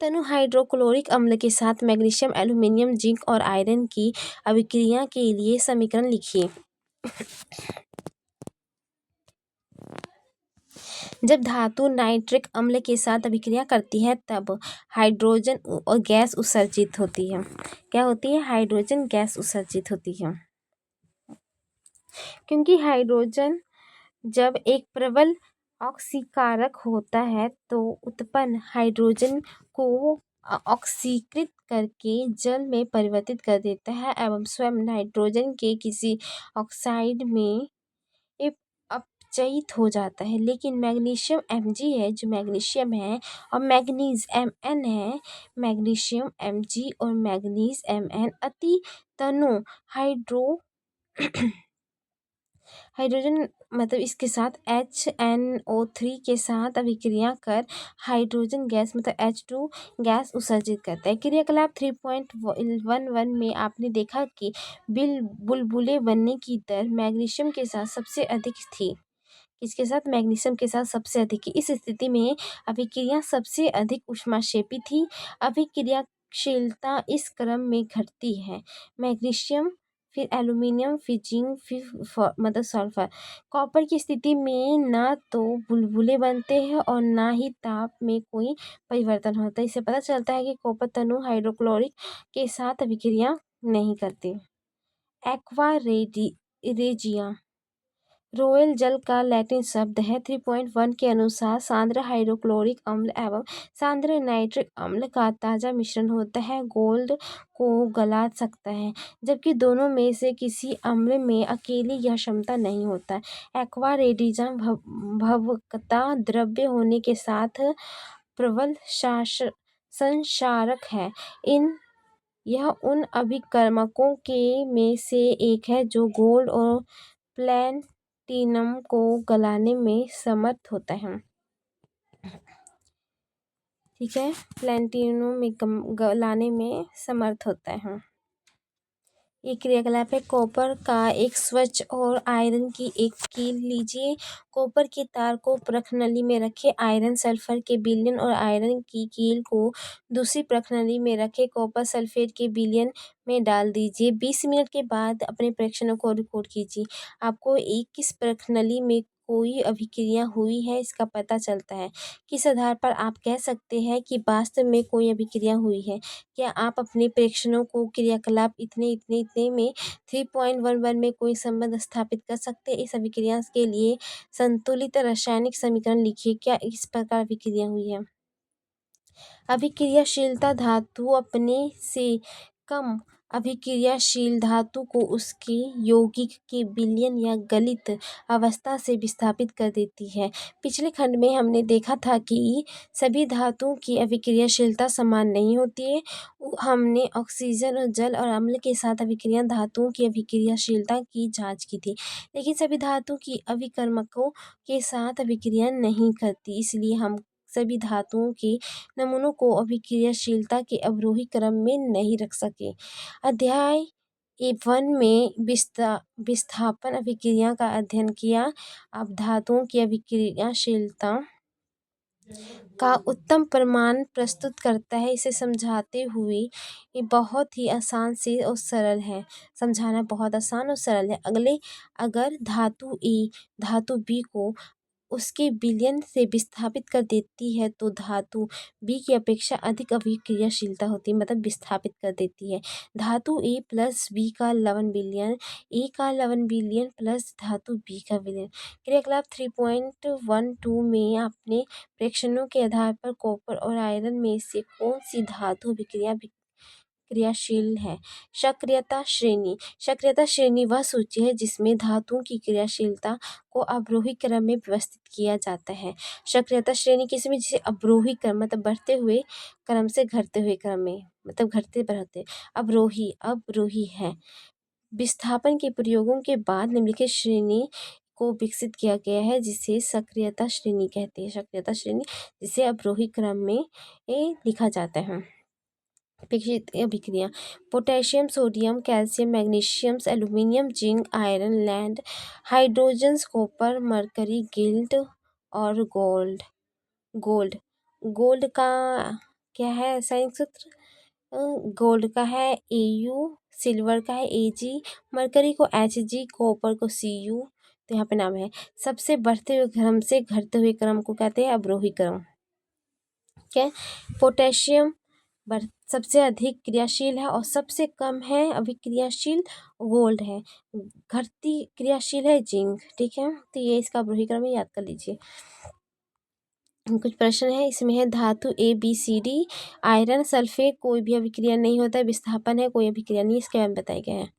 तनु हाइड्रोक्लोरिक अम्ल के साथ मैग्नीशियम, एल्यूमिनियम, जिंक और आयरन की अभिक्रिया के लिए समीकरण लिखिए। जब धातु नाइट्रिक अम्ल के साथ अभिक्रिया करती है तब हाइड्रोजन और गैस उत्सर्जित होती है। क्या होती है? हाइड्रोजन गैस उत्सर्जित होती है। क्योंकि हाइड्रोजन जब एक प्रबल ऑक्सीकारक होता है तो उत्पन्न हाइड्रोजन को ऑक्सीकृत करके जल में परिवर्तित कर देता है एवं स्वयं नाइट्रोजन के किसी ऑक्साइड में अपचयित हो जाता है। लेकिन मैग्नीशियम Mg है, जो मैग्नीशियम है, और मैग्नीज Mn है, मैग्नीशियम Mg और मैग्नीज Mn अति तनु हाइड्रोजन मतलब इसके साथ HNO3 के साथ अभिक्रिया कर हाइड्रोजन गैस मतलब H2 गैस उत्सर्जित करता है। क्रियाकलाप 3.11 में आपने देखा कि बुलबुले बनने की दर मैग्नीशियम के साथ सबसे अधिक थी। किसके साथ? मैग्नीशियम के साथ सबसे अधिक। इस स्थिति में अभिक्रिया सबसे अधिक ऊष्माक्षेपी थी। अभिक्रियाशीलता इस क्रम में घटती है: मैग्नीशियम, फिर एल्यूमिनियम, फिर जिंक, फिर मतलब सल्फर। कॉपर की स्थिति में ना तो बुलबुले बनते हैं और ना ही ताप में कोई परिवर्तन होता है। इससे पता चलता है कि कॉपर तनु हाइड्रोक्लोरिक के साथ अभिक्रिया नहीं करते। एक्वा रेजिया रोयल जल का लैटिन शब्द है। 3.1 के अनुसार सांद्र हाइड्रोक्लोरिक अम्ल एवं सांद्र नाइट्रिक अम्ल का ताज़ा मिश्रण होता है, गोल्ड को गला सकता है, जबकि दोनों में से किसी अम्ल में अकेले यह क्षमता नहीं होता। एक्वा रेडिजा भवकता द्रव्य होने के साथ प्रबल संक्षारक है। यह उन अभिकर्मकों के में से एक है जो गोल्ड और प्लैटिनम को गलाने में समर्थ होता है। ठीक है, प्लैटिनम में गलाने में समर्थ होता है। ये क्रियाकलाप है। कॉपर का एक स्वच्छ और आयरन की एक कील लीजिए। कॉपर के तार को प्रखनली में रखें। आयरन सल्फर के विलयन और आयरन की कील को दूसरी प्रखनली में रखें। कॉपर सल्फेट के विलयन में डाल दीजिए। 20 मिनट के बाद अपने प्रेक्षणों को रिकॉर्ड कीजिए। आपको किस प्रखनली में कोई अभिक्रिया हुई है इसका पता चलता है। किस आधार पर आप कह सकते हैं कि वास्तव में कोई अभिक्रिया हुई है? क्या आप अपने प्रेक्षणों को क्रियाकलाप इतने में 3.11 में कोई संबंध स्थापित कर सकते हैं? इस अभिक्रिया के लिए संतुलित रासायनिक समीकरण लिखिए। क्या इस प्रकार अभिक्रिया हुई है? अभिक्रियाशीलता धातु अपने से कम अभिक्रियाशील धातु को उसके यौगिक के विलयन या गलित अवस्था से विस्थापित कर देती है। पिछले खंड में हमने देखा था कि सभी धातुओं की अभिक्रियाशीलता समान नहीं होती है। हमने ऑक्सीजन और जल और अम्ल के साथ अभिक्रिया धातुओं की अभिक्रियाशीलता की जांच की थी, लेकिन सभी धातु की अभिकर्मकों के साथ अभिक्रिया नहीं करती। इसलिए हम सभी धातुओं के नमूनों को अभिक्रियाशीलता के अवरोही क्रम में नहीं रख सके। अध्याय 1 में विस्थापन अभिक्रिया का अध्ययन किया। अब धातुओं की अभिक्रियाशीलता का उत्तम प्रमाण प्रस्तुत करता है। इसे समझाते हुए ये बहुत ही आसान से और सरल है। समझाना बहुत आसान और सरल है। अगर धातु ए धातु बी को उसके विलयन से विस्थापित कर देती है तो धातु बी की अपेक्षा अधिक अभिक्रियाशीलता होती है, मतलब विस्थापित कर देती है। धातु ए प्लस बी का लवण विलयन, ए का लवण विलयन प्लस धातु बी का विलयन। क्रियाकलाप 3.12 में आपने प्रेक्षणों के आधार पर कॉपर और आयरन में से कौन सी धातु क्रियाशील है? सक्रियता श्रेणी। सक्रियता श्रेणी वह सूची है जिसमें धातुओं की क्रियाशीलता को अवरोही क्रम में व्यवस्थित किया जाता है। सक्रियता श्रेणी किसमें? जिसे अवरोही क्रम मतलब बढ़ते हुए क्रम से घटते हुए क्रम में, मतलब घटते बढ़ते अवरोही है। विस्थापन के प्रयोगों के बाद निम्नलिखित श्रेणी को विकसित किया गया है जिसे सक्रियता श्रेणी कहते हैं। सक्रियता श्रेणी जिसे अवरोही क्रम में लिखा जाता है। अभिक्रिया: potassium, sodium, calcium, magnesium, aluminium, zinc, iron, land, hydrogens, copper, mercury, guild और गोल्ड। गोल्ड का क्या है रासायनिक सूत्र? गोल्ड का है Au, सिल्वर का है Ag, मरकरी को Hg, कॉपर को Cu। तो यहाँ पे नाम है। सबसे बढ़ते हुए क्रम से घटते हुए क्रम को कहते हैं अवरोही क्रम। क्या? पोटेशियम सबसे अधिक क्रियाशील है और सबसे कम है अभिक्रियाशील गोल्ड है। घटती क्रियाशील है जिंक। ठीक है, तो ये इसका अवरोही क्रम याद कर लीजिए। कुछ प्रश्न है इसमें है धातु ABCD, आयरन सल्फेट कोई भी अभिक्रिया नहीं होता है, विस्थापन है कोई अभिक्रिया नहीं, इसके बारे में बताया गया है।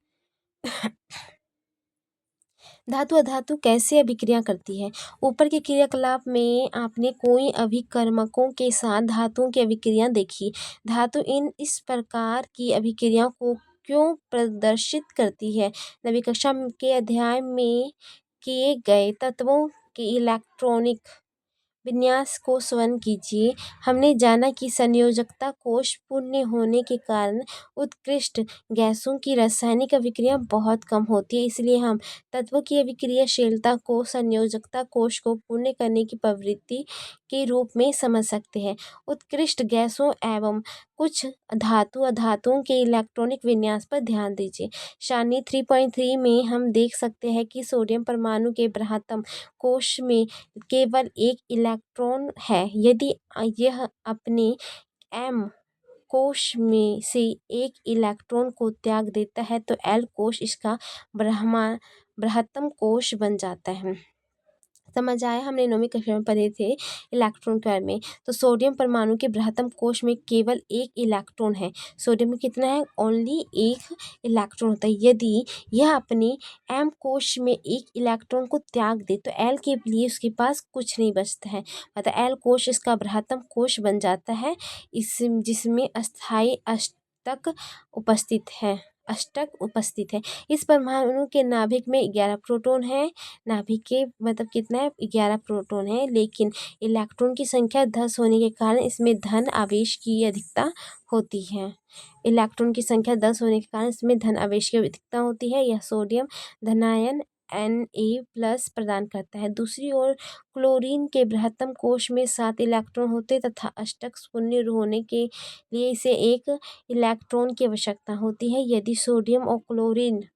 धातु अधातु कैसे अभिक्रिया करती है। ऊपर के क्रियाकलाप में आपने कोई अभिकर्मकों के साथ धातुओं की अभिक्रिया देखी। धातु इन इस प्रकार की अभिक्रियाओं को क्यों प्रदर्शित करती है। नवी कक्षा के अध्याय में किए गए तत्वों के इलेक्ट्रॉनिक विन्यास को स्वर्ण कीजिए। हमने जाना कि संयोजकता कोश पूर्ण होने के कारण उत्कृष्ट गैसों की रासायनिक अभिक्रिया बहुत कम होती है, इसलिए हम तत्वों की अभिक्रियाशीलता को संयोजकता कोश को पूर्ण करने की प्रवृत्ति के रूप में समझ सकते हैं। उत्कृष्ट गैसों एवं कुछ धातु अधातुओं के इलेक्ट्रॉनिक विन्यास पर ध्यान दीजिए। सारणी 3.3 में हम देख सकते हैं कि सोडियम परमाणु के बृहत्तम कोश में केवल एक इलेक्ट्रॉन है। यदि यह अपने m कोश में से एक इलेक्ट्रॉन को त्याग देता है तो L कोश इसका बृहत्तम कोश बन जाता है। समझ आया। हमने 9वीं कक्षा में पढ़े थे इलेक्ट्रॉन के बारे में। तो सोडियम परमाणु के बृहत्तम कोश में केवल एक इलेक्ट्रॉन है। सोडियम में कितना है, ओनली एक इलेक्ट्रॉन होता है। यदि यह अपने एम कोश में एक इलेक्ट्रॉन को त्याग दे तो एल के लिए उसके पास कुछ नहीं बचता है, मतलब एल कोश इसका बृहत्तम कोश बन जाता है, इस जिसमें अस्थायी अष्टक उपस्थित है। इस परमाणु के नाभिक में 11 प्रोटॉन है। नाभिक के मतलब कितना है, 11 प्रोटॉन है, लेकिन इलेक्ट्रॉन की संख्या 10 होने के कारण इसमें धन आवेश की अधिकता होती है। इलेक्ट्रॉन की संख्या 10 होने के कारण इसमें धन आवेश की अधिकता होती है। यह सोडियम धनायन Na+ प्रदान करता है। दूसरी ओर क्लोरीन के बृहत्तम कोश में 7 इलेक्ट्रॉन होते तथा अष्टक शून्य होने के लिए इसे एक इलेक्ट्रॉन की आवश्यकता होती है। यदि सोडियम और क्लोरीन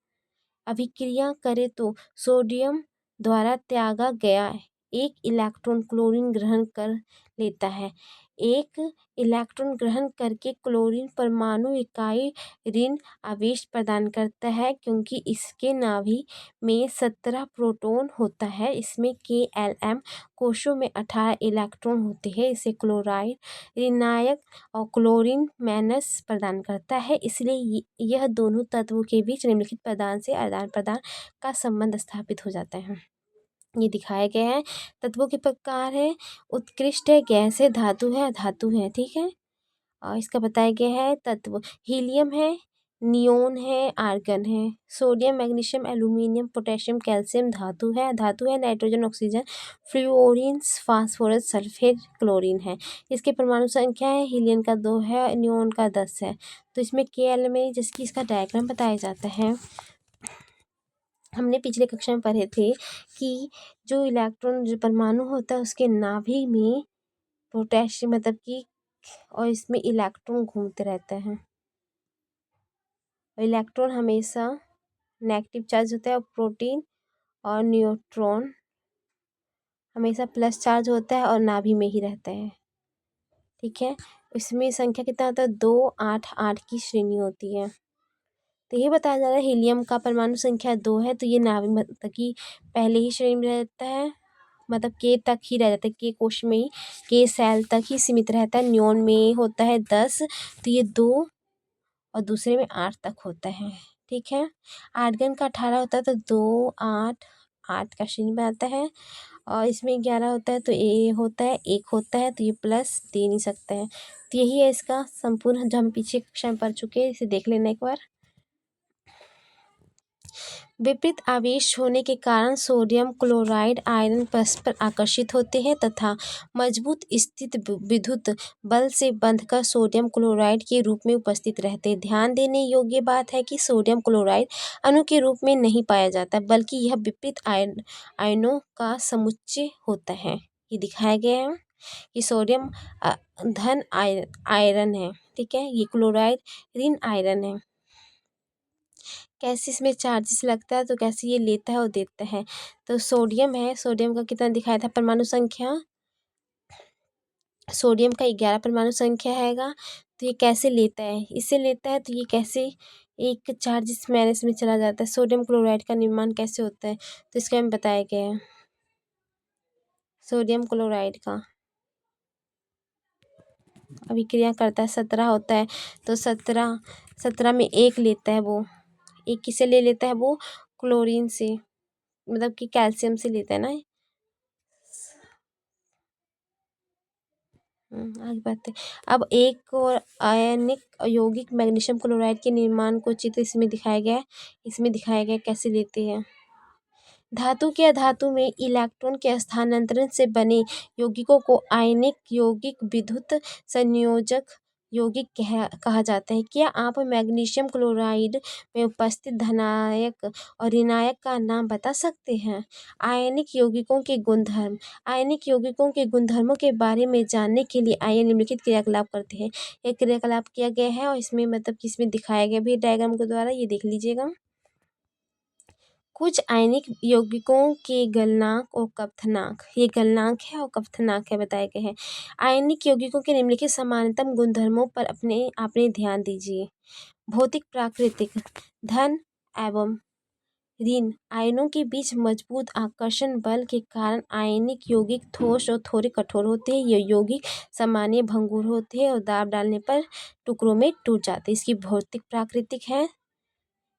अभिक्रिया करे तो सोडियम द्वारा त्यागा गया एक इलेक्ट्रॉन क्लोरीन ग्रहण कर लेता है। एक इलेक्ट्रॉन ग्रहण करके क्लोरीन परमाणु इकाई ऋण आवेश प्रदान करता है, क्योंकि इसके नाभि में 17 प्रोटॉन होता है। इसमें KLm कोशों में 18 इलेक्ट्रॉन होते हैं। इसे क्लोराइड ऋणायक और क्लोरीन माइनस प्रदान करता है। इसलिए यह दोनों तत्वों के बीच निम्नलिखित प्रदान से आदान प्रदान का संबंध स्थापित हो जाता है। ये दिखाया गया है। तत्वों के प्रकार है, उत्कृष्ट है, गैस है, धातु है, अधातु है, ठीक है। और इसका बताया गया है तत्व हीलियम है, नियोन है, आर्गन है। Sodium, magnesium, aluminium, potassium, calcium धातु है। धातु है nitrogen, oxygen, fluorine, phosphorus, sulphate, chlorine है। इसके परमाणु संख्या है, हीलियम का 2 है, नियोन का 10 है। तो इसमें KL में जिसकी इसका डायग्राम बताया जाता है। हमने पिछले कक्षा में पढ़े थे कि जो इलेक्ट्रॉन जो परमाणु होता है उसके नाभि में पोटेशियम मतलब कि और इसमें इलेक्ट्रॉन घूमते रहते हैं। इलेक्ट्रॉन हमेशा नेगेटिव चार्ज होता है और प्रोटीन और न्यूट्रॉन हमेशा प्लस चार्ज होता है और नाभि में ही रहता है, ठीक है। इसमें संख्या कितना होता है, 2, 8, 8 की श्रेणी होती है। तो ये बताया जा रहा है हीलियम का परमाणु संख्या 2 है, तो ये नाभि मतलब कि पहले ही श्रेणी में रहता है, मतलब K तक ही रह जाता है, K कोश में ही K सेल तक ही सीमित रहता है। नियोन में होता है 10, तो ये 2 और दूसरे में 8 तक होता है, ठीक है। आर्गन का 18 होता है, तो 2, 8, 8 का श्रेणी में आता है। और इसमें 11 होता है तो ए होता है, 1 होता है, तो ये प्लस दे नहीं सकता है। तो यही है इसका संपूर्ण, जो हम पीछे कक्षा में पढ़ चुके हैं, इसे देख लेना एक बार। विपरीत आवेश होने के कारण सोडियम क्लोराइड आयरन परस्पर आकर्षित होते हैं तथा मजबूत स्थित विद्युत बल से बंधकर सोडियम क्लोराइड के रूप में उपस्थित रहते हैं। ध्यान देने योग्य बात है कि सोडियम क्लोराइड अणु के रूप में नहीं पाया जाता, बल्कि यह विपरीत आयनों का समुच्चय होता है। ये दिखाया गया है कि सोडियम धन आयरन है, ठीक है, ये क्लोराइड ऋण आयरन है। कैसे इसमें चार्जेस लगता है, तो कैसे ये लेता है और देता है। तो सोडियम है, सोडियम का कितना दिखाया था परमाणु संख्या, सोडियम का 11 परमाणु संख्या हैगा। तो ये कैसे लेता है, इससे लेता है, तो ये कैसे एक चार्जेस माइनस में चला जाता है। सोडियम क्लोराइड का निर्माण कैसे होता है, तो इसका हमें बताया गया है सोडियम क्लोराइड का। अभिक्रिया करता है, 17 होता है, तो 17 में एक लेता है वो, एक किससे ले लेता है वो, क्लोरीन से, मतलब कि कैल्शियम से लेता है ना। आगे बढ़ते हैं। अब एक और आयनिक यौगिक मैग्नीशियम क्लोराइड के निर्माण को चित्र इसमें दिखाया गया है। इसमें दिखाया गया कैसे लेते हैं। धातु के अधातु में इलेक्ट्रॉन के स्थानांतरण से बने यौगिकों को आयनिक यौगिक विद्युत संयोजक यौगिक कहा जाता है। क्या आप मैग्नीशियम क्लोराइड में उपस्थित धनायक और ऋणायक का नाम बता सकते हैं। आयनिक यौगिकों के गुणधर्म। आयनिक यौगिकों के गुणधर्मों के बारे में जानने के लिए आइए निम्नलिखित क्रियाकलाप करते हैं। एक क्रियाकलाप किया गया है और इसमें मतलब कि इसमें दिखाया गया भी डायग्राम के द्वारा, ये देख लीजिएगा। कुछ आयनिक यौगिकों के गलनांक और कप्थनांक, ये गलनांक है और कप्थनांक है बताए गए हैं। आयनिक यौगिकों के निम्नलिखित समानतम गुणधर्मों पर आपने ध्यान दीजिए। भौतिक प्राकृतिक। धन एवं ऋण आयनों के बीच मजबूत आकर्षण बल के कारण आयनिक यौगिक ठोस और थोड़े कठोर होते हैं। ये यौगिक सामान्य भंगुर होते हैं और दाब डालने पर टुकड़ों में टूट जाते हैं। इसकी भौतिक प्राकृतिक है।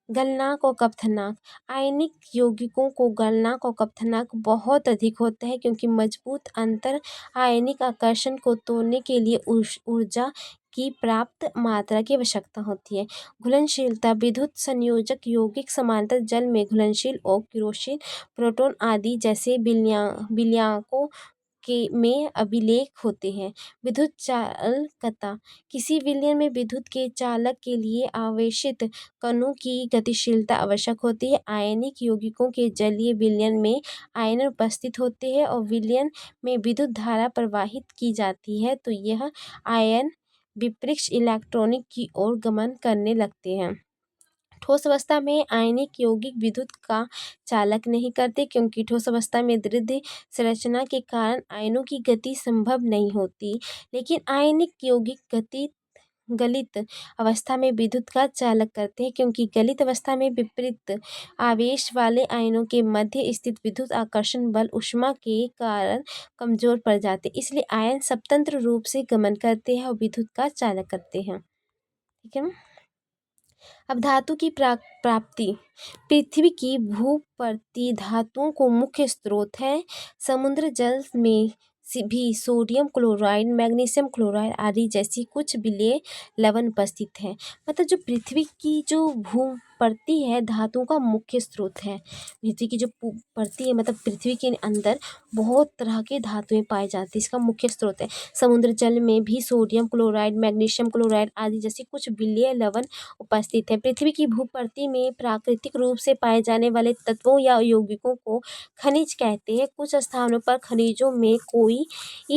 गलनांक और कप्थनांक। आयनिक यौगिकों को गलनांक और कप्थनांक बहुत अधिक होता है क्योंकि मजबूत अंतर आयनिक आकर्षण को तोड़ने के लिए ऊर्जा की प्राप्त मात्रा की आवश्यकता होती है। घुलनशीलता। विद्युत संयोजक यौगिक समानांतर जल में घुलनशील और क्रियाशील प्रोटॉन आदि जैसे विलायकों के में अभिलेख होते हैं। विद्युत चालकता। किसी विलयन में विद्युत के चालक के लिए आवेशित कणों की गतिशीलता आवश्यक होती है। आयनिक यौगिकों के जलीय विलयन में आयन उपस्थित होते हैं और विलयन में विद्युत धारा प्रवाहित की जाती है तो यह आयन विपरीत इलेक्ट्रॉनिक की ओर गमन करने लगते हैं। ठोस अवस्था में आयनिक यौगिक विद्युत का चालक नहीं करते क्योंकि ठोस अवस्था में दृढ़ संरचना के कारण आयनों की गति संभव नहीं होती, लेकिन आयनिक यौगिक गलित अवस्था में विद्युत का चालक करते हैं क्योंकि गलित अवस्था में विपरीत आवेश वाले आयनों के मध्य स्थित विद्युत आकर्षण बल ऊष्मा के कारण कमजोर पड़ जाते हैं। इसलिए आयन स्वतंत्र रूप से गमन करते हैं और विद्युत का चालक करते हैं। ठीक है ना। अब धातु की प्राप्ति। पृथ्वी की भूपर्ती धातुओं को मुख्य स्रोत है। समुद्र जल में भी सोडियम क्लोराइड, मैग्नीशियम क्लोराइड आदि जैसी कुछ विलेय लवण उपस्थित है। मतलब जो पृथ्वी की जो भूपर्ती है धातुओं का मुख्य स्रोत है। पृथ्वी की जो परती है मतलब पृथ्वी के अंदर बहुत तरह के धातुएं पाई जाती है, इसका मुख्य स्रोत है। समुद्र जल में भी सोडियम क्लोराइड, मैग्नीशियम क्लोराइड आदि जैसी कुछ विलेय लवण उपस्थित है। पृथ्वी की भूपर्ती में प्राकृतिक रूप से पाए जाने वाले तत्वों या यौगिकों को खनिज कहते हैं। कुछ स्थानों पर खनिजों में कोई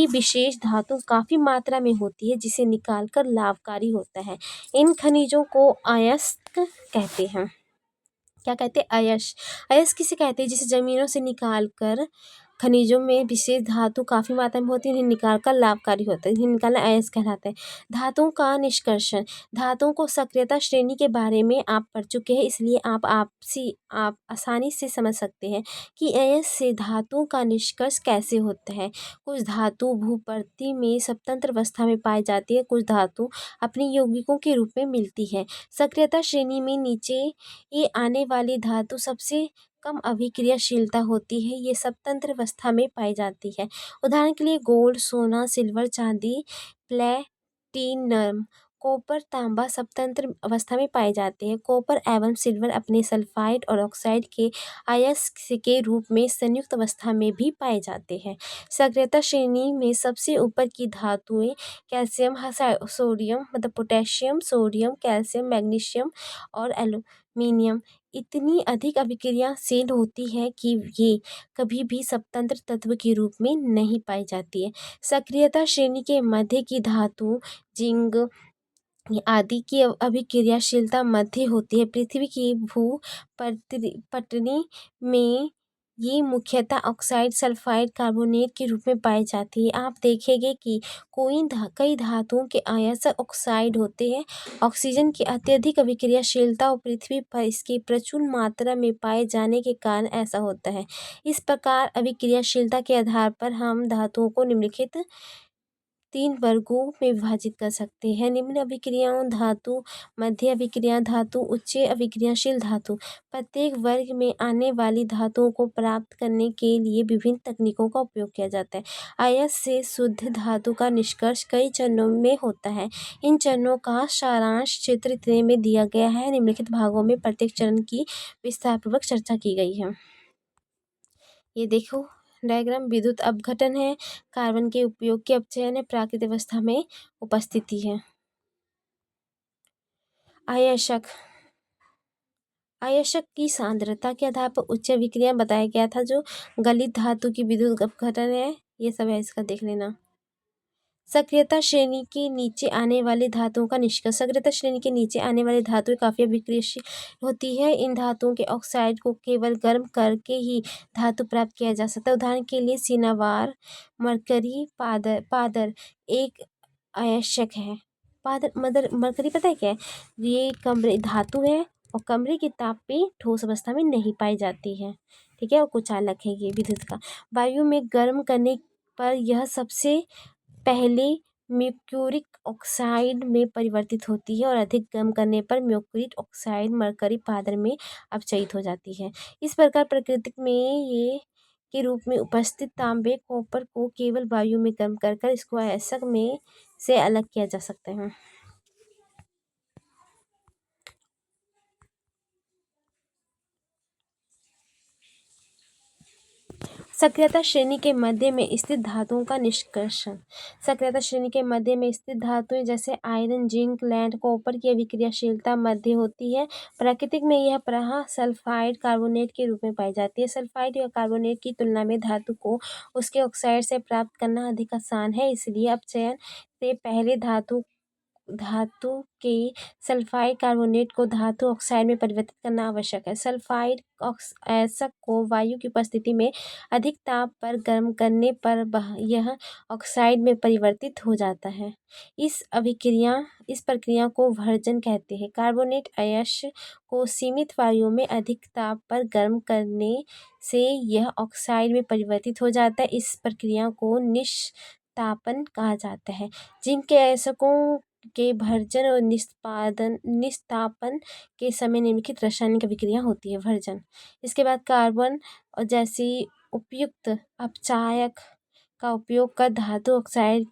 विशेष धातु काफी मात्रा में होती है जिसे निकालकर लाभकारी होता है। इन खनिजों को अयस्क कहते हैं। क्या कहते हैं? अयस्क किसे कहते हैं? जिसे जमीनों से निकालकर खनिजों में विशेष धातु काफ़ी मात्रा में होती है, इन्हें निकालकर लाभकारी होता है, इन्हें निकालना अयस्क कहलाता है। धातुओं का निष्कर्षण। धातुओं को सक्रियता श्रेणी के बारे में आप पढ़ चुके हैं, इसलिए आप आसानी से समझ सकते हैं कि अयस्क से धातुओं का निष्कर्ष कैसे होता है। कुछ धातु भूपर्ती में स्वतंत्र अवस्था में पाई जाती है, कुछ धातु अपनी यौगिकों के रूप में मिलती है। सक्रियता श्रेणी में नीचे ये आने वाली धातु सबसे कम अभिक्रियाशीलता होती है, ये स्वतंत्र अवस्था में पाई जाती है। उदाहरण के लिए गोल्ड, सोना, सिल्वर, चांदी, प्लेटिनम, कॉपर, तांबा स्वतंत्र अवस्था में पाए जाते हैं। कॉपर एवं सिल्वर अपने सल्फाइड और ऑक्साइड के अयस्क के रूप में संयुक्त अवस्था में भी पाए जाते हैं। सक्रियता श्रेणी में सबसे ऊपर की धातुएं कैल्शियम, सोडियम मतलब पोटेशियम, सोडियम, कैल्शियम, मैग्नीशियम और एल्यूमिनियम इतनी अधिक अभिक्रियाशील होती है कि ये कभी भी स्वतंत्र तत्व के रूप में नहीं पाई जाती है। सक्रियता श्रेणी के मध्य की धातु जिंक आदि की अभिक्रियाशीलता मध्य होती है। पृथ्वी की पटनी में ये मुख्यतः ऑक्साइड, सल्फाइड, कार्बोनेट के रूप में पाई जाती है। आप देखेंगे कि कई धातुओं के अयस्क ऑक्साइड होते हैं। ऑक्सीजन की अत्यधिक अभिक्रियाशीलता और पृथ्वी पर इसकी प्रचुर मात्रा में पाए जाने के कारण ऐसा होता है। इस प्रकार अभिक्रियाशीलता के आधार पर हम धातुओं को निम्नलिखित 3 वर्गों में विभाजित कर सकते हैं। निम्न अभिक्रियाओं धातु, मध्य अभिक्रिया धातु, उच्च अभिक्रियाशील धातु। प्रत्येक वर्ग में आने वाली धातुओं को प्राप्त करने के लिए विभिन्न तकनीकों का उपयोग किया जाता है। अयस्क से शुद्ध धातु का निष्कर्ष कई चरणों में होता है। इन चरणों का सारांश चित्र 3 में दिया गया है। निम्नलिखित भागों में प्रत्येक चरण की विस्तारपूर्वक चर्चा की गई है। ये देखो डायग्राम, विद्युत अपघटन है, कार्बन के उपयोग के अपचयन है, प्राकृतिक अवस्था में उपस्थिति है। अयस्क की सांद्रता के आधार पर उच्च अभिक्रिया बताया गया था। जो गलित धातु की विद्युत अपघटन है, ये सब है, इसका देख लेना। सक्रियता श्रेणी के नीचे आने वाले धातुओं का निष्कर्ष। सक्रियता श्रेणी के नीचे आने वाली धातुएं काफी अभिक्रियाशील होती है। इन धातुओं के ऑक्साइड को केवल गर्म करके ही धातु प्राप्त किया जा सकता है। उदाहरण के लिए सिनावार, मरकरी, पादर एक अयस्क है। मरकरी पता है क्या है? ये कमरे धातु है और कमरे के ताप पे ठोस अवस्था में नहीं पाई जाती है। ठीक है, और कुछ अलग है ये विद्युत का। वायु में गर्म करने पर यह सबसे पहले म्यूक्यूरिक ऑक्साइड में परिवर्तित होती है और अधिक गर्म करने पर म्यूक्यूरिक ऑक्साइड मरकरी पादर में अपचयित हो जाती है। इस प्रकार प्रकृति में ये के रूप में उपस्थित तांबे कॉपर को केवल वायु में गर्म कर इसको अयस्क में से अलग किया जा सकता है। सक्रियता श्रेणी के मध्य में स्थित धातुओं का निष्कर्षण। सक्रियता श्रेणी के मध्य में स्थित धातुएं जैसे आयरन, जिंक, लेड, कॉपर की अभिक्रियाशीलता मध्य होती है। प्राकृतिक में यह प्रायः सल्फाइड कार्बोनेट के रूप में पाई जाती है। सल्फाइड या कार्बोनेट की तुलना में धातु को उसके ऑक्साइड से प्राप्त करना अधिक आसान है, इसलिए अपचयन से पहले धातु के सल्फाइड कार्बोनेट को धातु ऑक्साइड में परिवर्तित करना आवश्यक है। सल्फाइड अयस्क को वायु की उपस्थिति में अधिक ताप पर गर्म करने पर यह ऑक्साइड में परिवर्तित हो जाता है। इस प्रक्रिया को भर्जन कहते हैं। कार्बोनेट अयस्क को सीमित वायु में अधिक ताप पर गर्म करने से यह ऑक्साइड में परिवर्तित हो जाता है। इस प्रक्रिया को निस्तापन कहा जाता है। जिंक के अयस्कों के भर्जन और निस्तापन के समय निम्नलिखित रासायनिक अभिक्रिया होती है। भर्जन, इसके बाद कार्बन और जैसी उपयुक्त अपचायक का उपयोग कर धातु ऑक्साइड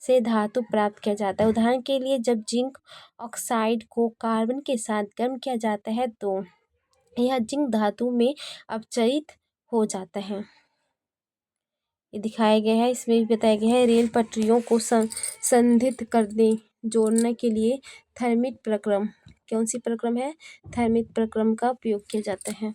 से धातु प्राप्त किया जाता है। उदाहरण के लिए जब जिंक ऑक्साइड को कार्बन के साथ गर्म किया जाता है तो यह जिंक धातु में अपचयित हो जाता है। ये दिखाया गया है, इसमें भी बताया गया है रेल पटरियों को संधित करने जोड़ने के लिए थर्मिट प्रक्रम, कौन सी प्रक्रम है? थर्मिट प्रक्रम का उपयोग किया जाता है।